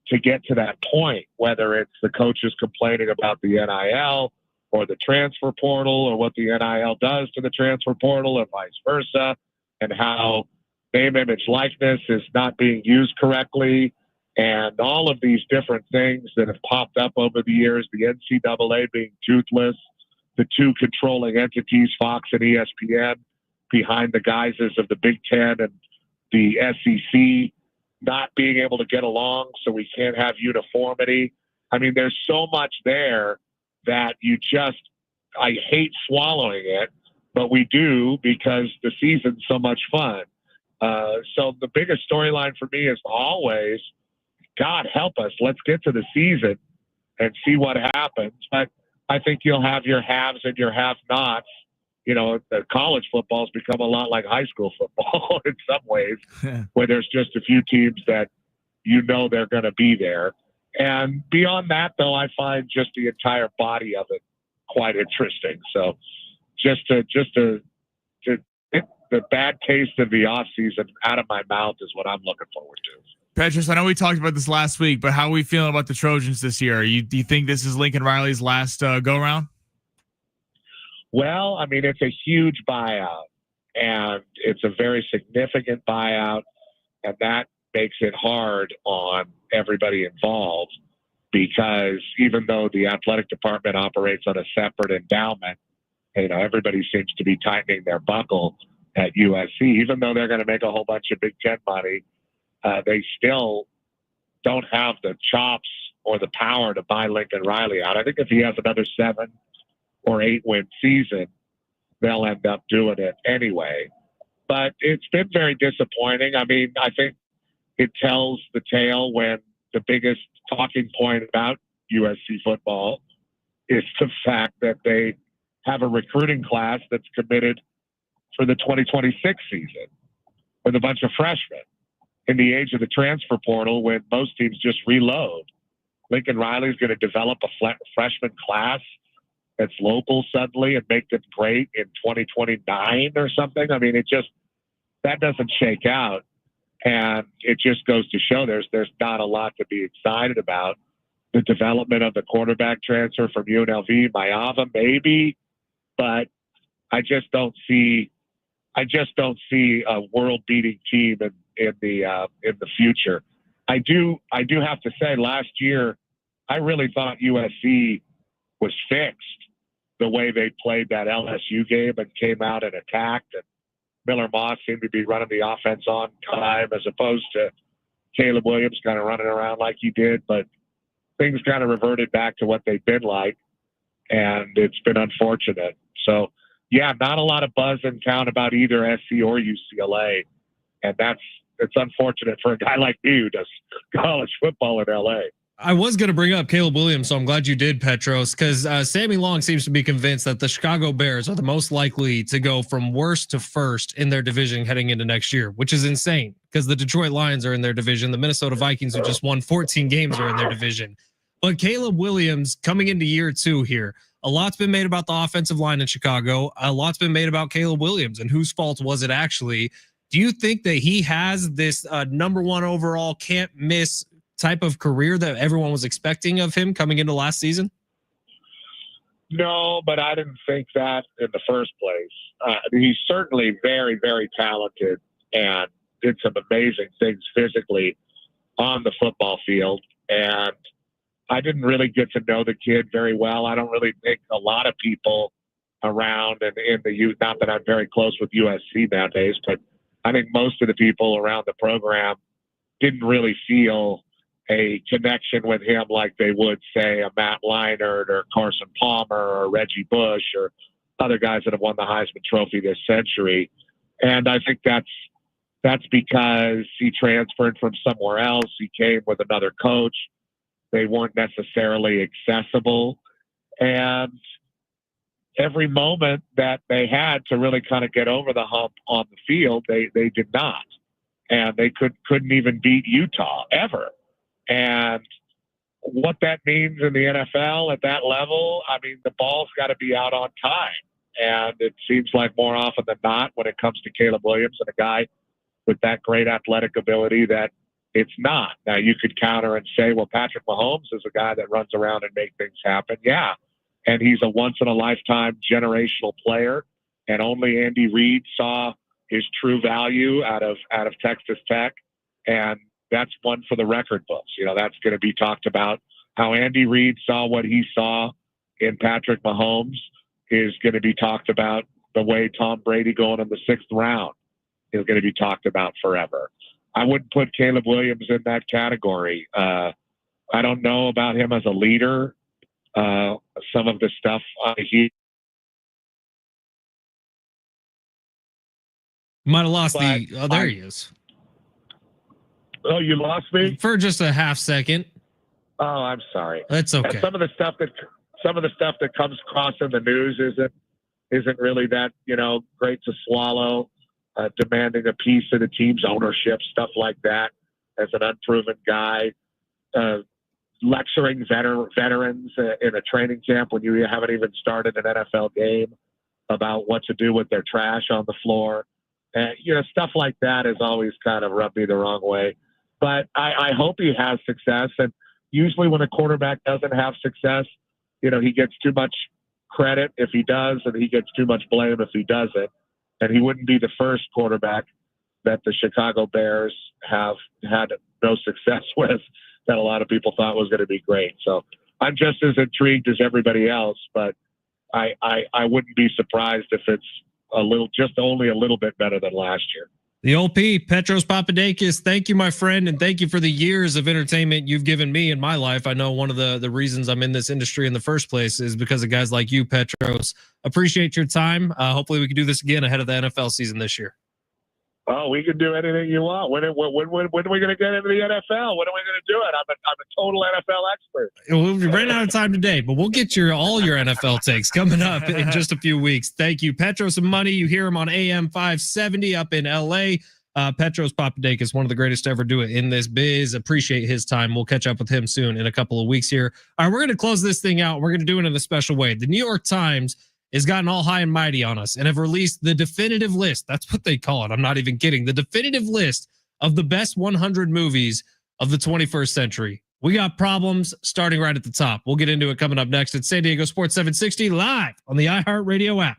to get to that point, whether it's the coaches complaining about the NIL or the transfer portal or what the NIL does to the transfer portal and vice versa, and how name, image, likeness is not being used correctly, and all of these different things that have popped up over the years, the NCAA being toothless, the two controlling entities, Fox and ESPN, behind the guises of the Big Ten and the SEC not being able to get along, so we can't have uniformity. I mean, there's so much there that I hate swallowing it, but we do because the season's so much fun. So the biggest storyline for me is always, God help us, let's get to the season and see what happens. But I think you'll have your haves and your have-nots. The college football has become a lot like high school football in some ways, where there's just a few teams that they're going to be there. And beyond that, though, I find just the entire body of it quite interesting. So just to get the bad taste of the offseason out of my mouth is what I'm looking forward to. Petros, I know we talked about this last week, but how are we feeling about the Trojans this year? Do you think this is Lincoln Riley's last go-around? Well, I mean, it's a huge buyout, and it's a very significant buyout, and that makes it hard on everybody involved because even though the athletic department operates on a separate endowment, everybody seems to be tightening their buckle at USC. Even though they're going to make a whole bunch of Big Ten money, they still don't have the chops or the power to buy Lincoln Riley out. I think if he has another 7 or 8 win season, they'll end up doing it anyway. But it's been very disappointing. I mean, I think it tells the tale when the biggest talking point about USC football is the fact that they have a recruiting class that's committed for the 2026 season with a bunch of freshmen in the age of the transfer portal when most teams just reload. Lincoln Riley's going to develop a freshman class that's local suddenly and make them great in 2029 or something. I mean, that doesn't shake out. And it just goes to show there's not a lot to be excited about. The development of the quarterback transfer from UNLV, Mayava, maybe, but I just don't see a world-beating team in the future. I do have to say, last year I really thought USC was fixed the way they played that LSU game and came out and attacked, and Miller Moss seemed to be running the offense on time as opposed to Caleb Williams kind of running around like he did, but things kind of reverted back to what they've been like, and it's been unfortunate. So, yeah, not a lot of buzz in town about either SC or UCLA, and it's unfortunate for a guy like me who does college football in LA. I was going to bring up Caleb Williams, so I'm glad you did, Petros, because Sammy Long seems to be convinced that the Chicago Bears are the most likely to go from worst to first in their division heading into next year, which is insane because the Detroit Lions are in their division. The Minnesota Vikings, who just won 14 games, are in their division. But Caleb Williams coming into year 2 here, a lot's been made about the offensive line in Chicago. A lot's been made about Caleb Williams and whose fault was it actually. Do you think that he has this number 1 overall can't miss type of career that everyone was expecting of him coming into last season? No, but I didn't think that in the first place. He's certainly very, very talented and did some amazing things physically on the football field. And I didn't really get to know the kid very well. I don't really think a lot of people around and in the youth, not that I'm very close with USC nowadays, but I think most of the people around the program didn't really feel a connection with him like they would, say, a Matt Leinart or Carson Palmer or Reggie Bush or other guys that have won the Heisman Trophy this century. And I think that's because he transferred from somewhere else. He came with another coach. They weren't necessarily accessible. And every moment that they had to really kind of get over the hump on the field, they did not. And they couldn't even beat Utah ever. And what that means in the NFL at that level, I mean, the ball's got to be out on time. And it seems like more often than not, when it comes to Caleb Williams and a guy with that great athletic ability, that it's not. Now, you could counter and say, well, Patrick Mahomes is a guy that runs around and makes things happen. Yeah. And he's a once-in-a-lifetime generational player. And only Andy Reid saw his true value out of Texas Tech. And that's one for the record books. You know, that's going to be talked about. How Andy Reid saw what he saw in Patrick Mahomes is going to be talked about. The way Tom Brady going in the 6th round is going to be talked about forever. I wouldn't put Caleb Williams in that category. I don't know about him as a leader. Some of the stuff he might have lost there he is. Oh, you lost me for just a half second. Oh, I'm sorry. That's okay. And some of the stuff that comes across in the news isn't really that, you know, great to swallow. Demanding a piece of the team's ownership, stuff like that, as an unproven guy. Lecturing veterans in a training camp when you haven't even started an NFL game about what to do with their trash on the floor. And, you know, stuff like that has always kind of rubbed me the wrong way. But I hope he has success. And usually when a quarterback doesn't have success, you know, he gets too much credit if he does, and he gets too much blame if he doesn't. And he wouldn't be the first quarterback that the Chicago Bears have had no success with that a lot of people thought was going to be great. So I'm just as intrigued as everybody else, but I wouldn't be surprised if it's only a little bit better than last year. The OP, Petros Papadakis, thank you, my friend, and thank you for the years of entertainment you've given me in my life. I know one of the reasons I'm in this industry in the first place is because of guys like you, Petros. Appreciate your time. Hopefully we can do this again ahead of the NFL season this year. Oh, we can do anything you want. When are we going to get into the NFL? When are we going to do it? I'm a total NFL expert. We ran out of time today, but we'll get all your NFL takes coming up in just a few weeks. Thank you, Petros and Money. You hear him on AM 570 up in LA. Petros Papadakis, one of the greatest to ever do it in this biz. Appreciate his time. We'll catch up with him soon in a couple of weeks here. All right, we're going to close this thing out. We're going to do it in a special way. The New York Times has gotten all high and mighty on us and have released the definitive list. That's what they call it. I'm not even kidding. The definitive list of the best 100 movies of the 21st century. We got problems starting right at the top. We'll get into it coming up next at San Diego Sports 760 live on the iHeartRadio app.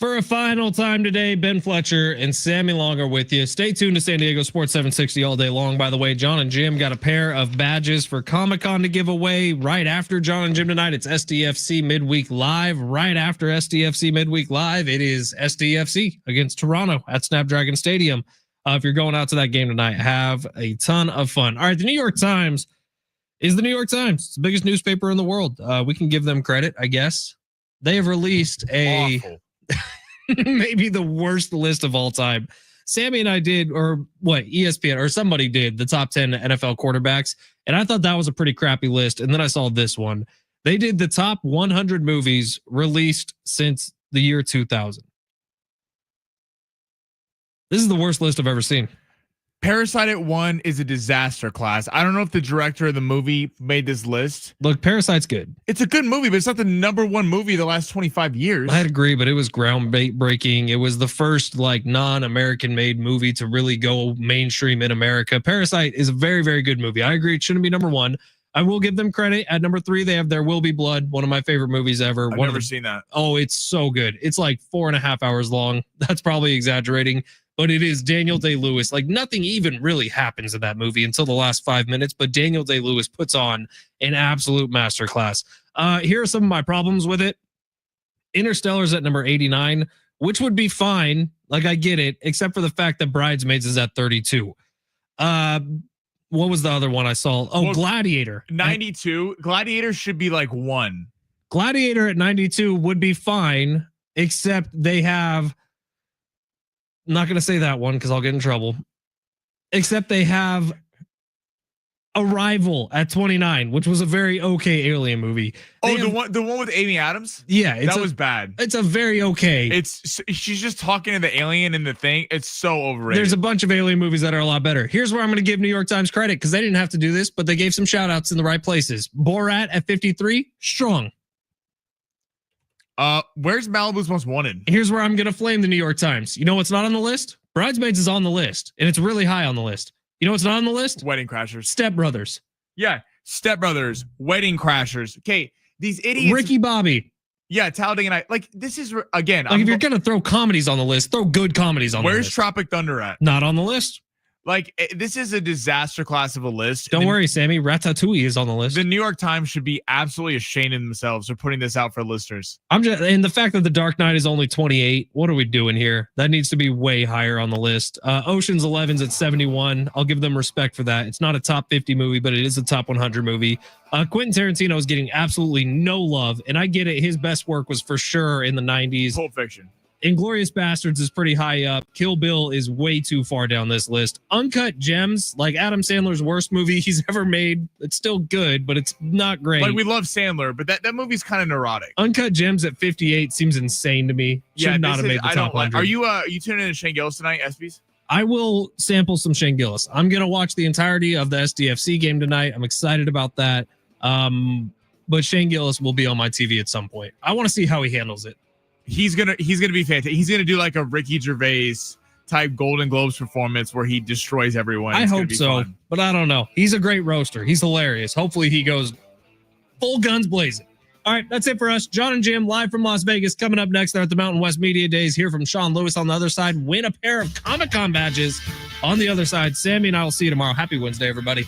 For a final time today, Ben Fletcher and Sammy Long are with you. Stay tuned to San Diego Sports 760 all day long. By the way, John and Jim got a pair of badges for Comic-Con to give away right after John and Jim tonight. It's SDFC Midweek Live. Right after SDFC Midweek Live, it is SDFC against Toronto at Snapdragon Stadium. If you're going out to that game tonight, have a ton of fun. All right, the New York Times is the New York Times. It's the biggest newspaper in the world. We can give them credit, I guess. They have released maybe the worst list of all time. Sammy and I did, or what, ESPN or somebody did the top 10 NFL quarterbacks. And I thought that was a pretty crappy list. And then I saw this one. They did the top 100 movies released since the year 2000. This is the worst list I've ever seen. Parasite at 1 is a disaster class. I don't know if the director of the movie made this list. Look, Parasite's good. It's a good movie, but it's not the number one movie of the last 25 years. I'd agree, but it was groundbreaking. It was the first like non-American made movie to really go mainstream in America. Parasite is a very, very good movie. I agree. It shouldn't be number one. I will give them credit. At number 3, they have There Will Be Blood, one of my favorite movies ever. I've never seen that. Oh, it's so good. It's like 4.5 hours long. That's probably exaggerating. But it is Daniel Day-Lewis. Like nothing even really happens in that movie until the last 5 minutes. But Daniel Day-Lewis puts on an absolute masterclass. Here are some of my problems with it. Interstellar's at number 89, which would be fine. Like I get it, except for the fact that Bridesmaids is at 32. What was the other one I saw? Oh, well, Gladiator. 92. Gladiator should be like 1. Gladiator at 92 would be fine, except they have. I'm not going to say that one because I'll get in trouble. Except they have Arrival at 29, which was a very okay alien movie. The one with Amy Adams? Yeah. That was bad. It's a very okay. She's just talking to the alien in the thing. It's so overrated. There's a bunch of alien movies that are a lot better. Here's where I'm going to give New York Times credit because they didn't have to do this, but they gave some shout outs in the right places. Borat at 53, strong. Where's Malibu's Most Wanted? Here's where I'm going to flame the New York Times. You know what's not on the list? Bridesmaids is on the list, and it's really high on the list. You know what's not on the list? Wedding Crashers. Step Brothers. Yeah, Step Brothers, Wedding Crashers. Okay, these idiots. Ricky Bobby. Yeah, Talladega Night. Like, this is, again. Like, if you're going to throw comedies on the list, throw good comedies on the list. Where's Tropic Thunder at? Not on the list. Like, this is a disaster class of a list. Don't worry, Sammy. Ratatouille is on the list. The New York Times should be absolutely ashamed of themselves for putting this out for listeners. And the fact that The Dark Knight is only 28. What are we doing here? That needs to be way higher on the list. Ocean's 11's at 71. I'll give them respect for that. It's not a top 50 movie, but it is a top 100 movie. Quentin Tarantino is getting absolutely no love, and I get it. His best work was for sure in the 90s. Pulp Fiction. Inglourious Bastards is pretty high up. Kill Bill is way too far down this list. Uncut Gems, like Adam Sandler's worst movie he's ever made. It's still good, but it's not great. Like, we love Sandler, but that movie's kind of neurotic. Uncut Gems at 58 seems insane to me. Should not have made the top 100. Are you tuning in to Shane Gillis tonight, SBs? I will sample some Shane Gillis. I'm going to watch the entirety of the SDFC game tonight. I'm excited about that. But Shane Gillis will be on my TV at some point. I want to see how he handles it. He's gonna be fantastic. He's gonna do like a Ricky Gervais type Golden Globes performance where he destroys everyone. I hope so, fun. But I don't know. He's a great roaster. He's hilarious. Hopefully he goes full guns blazing. All right, that's it for us. John and Jim live from Las Vegas. Coming up next, they're at the Mountain West Media Days. Hear from Sean Lewis on the other side. Win a pair of Comic-Con badges on the other side. Sammy and I will see you tomorrow. Happy Wednesday, everybody.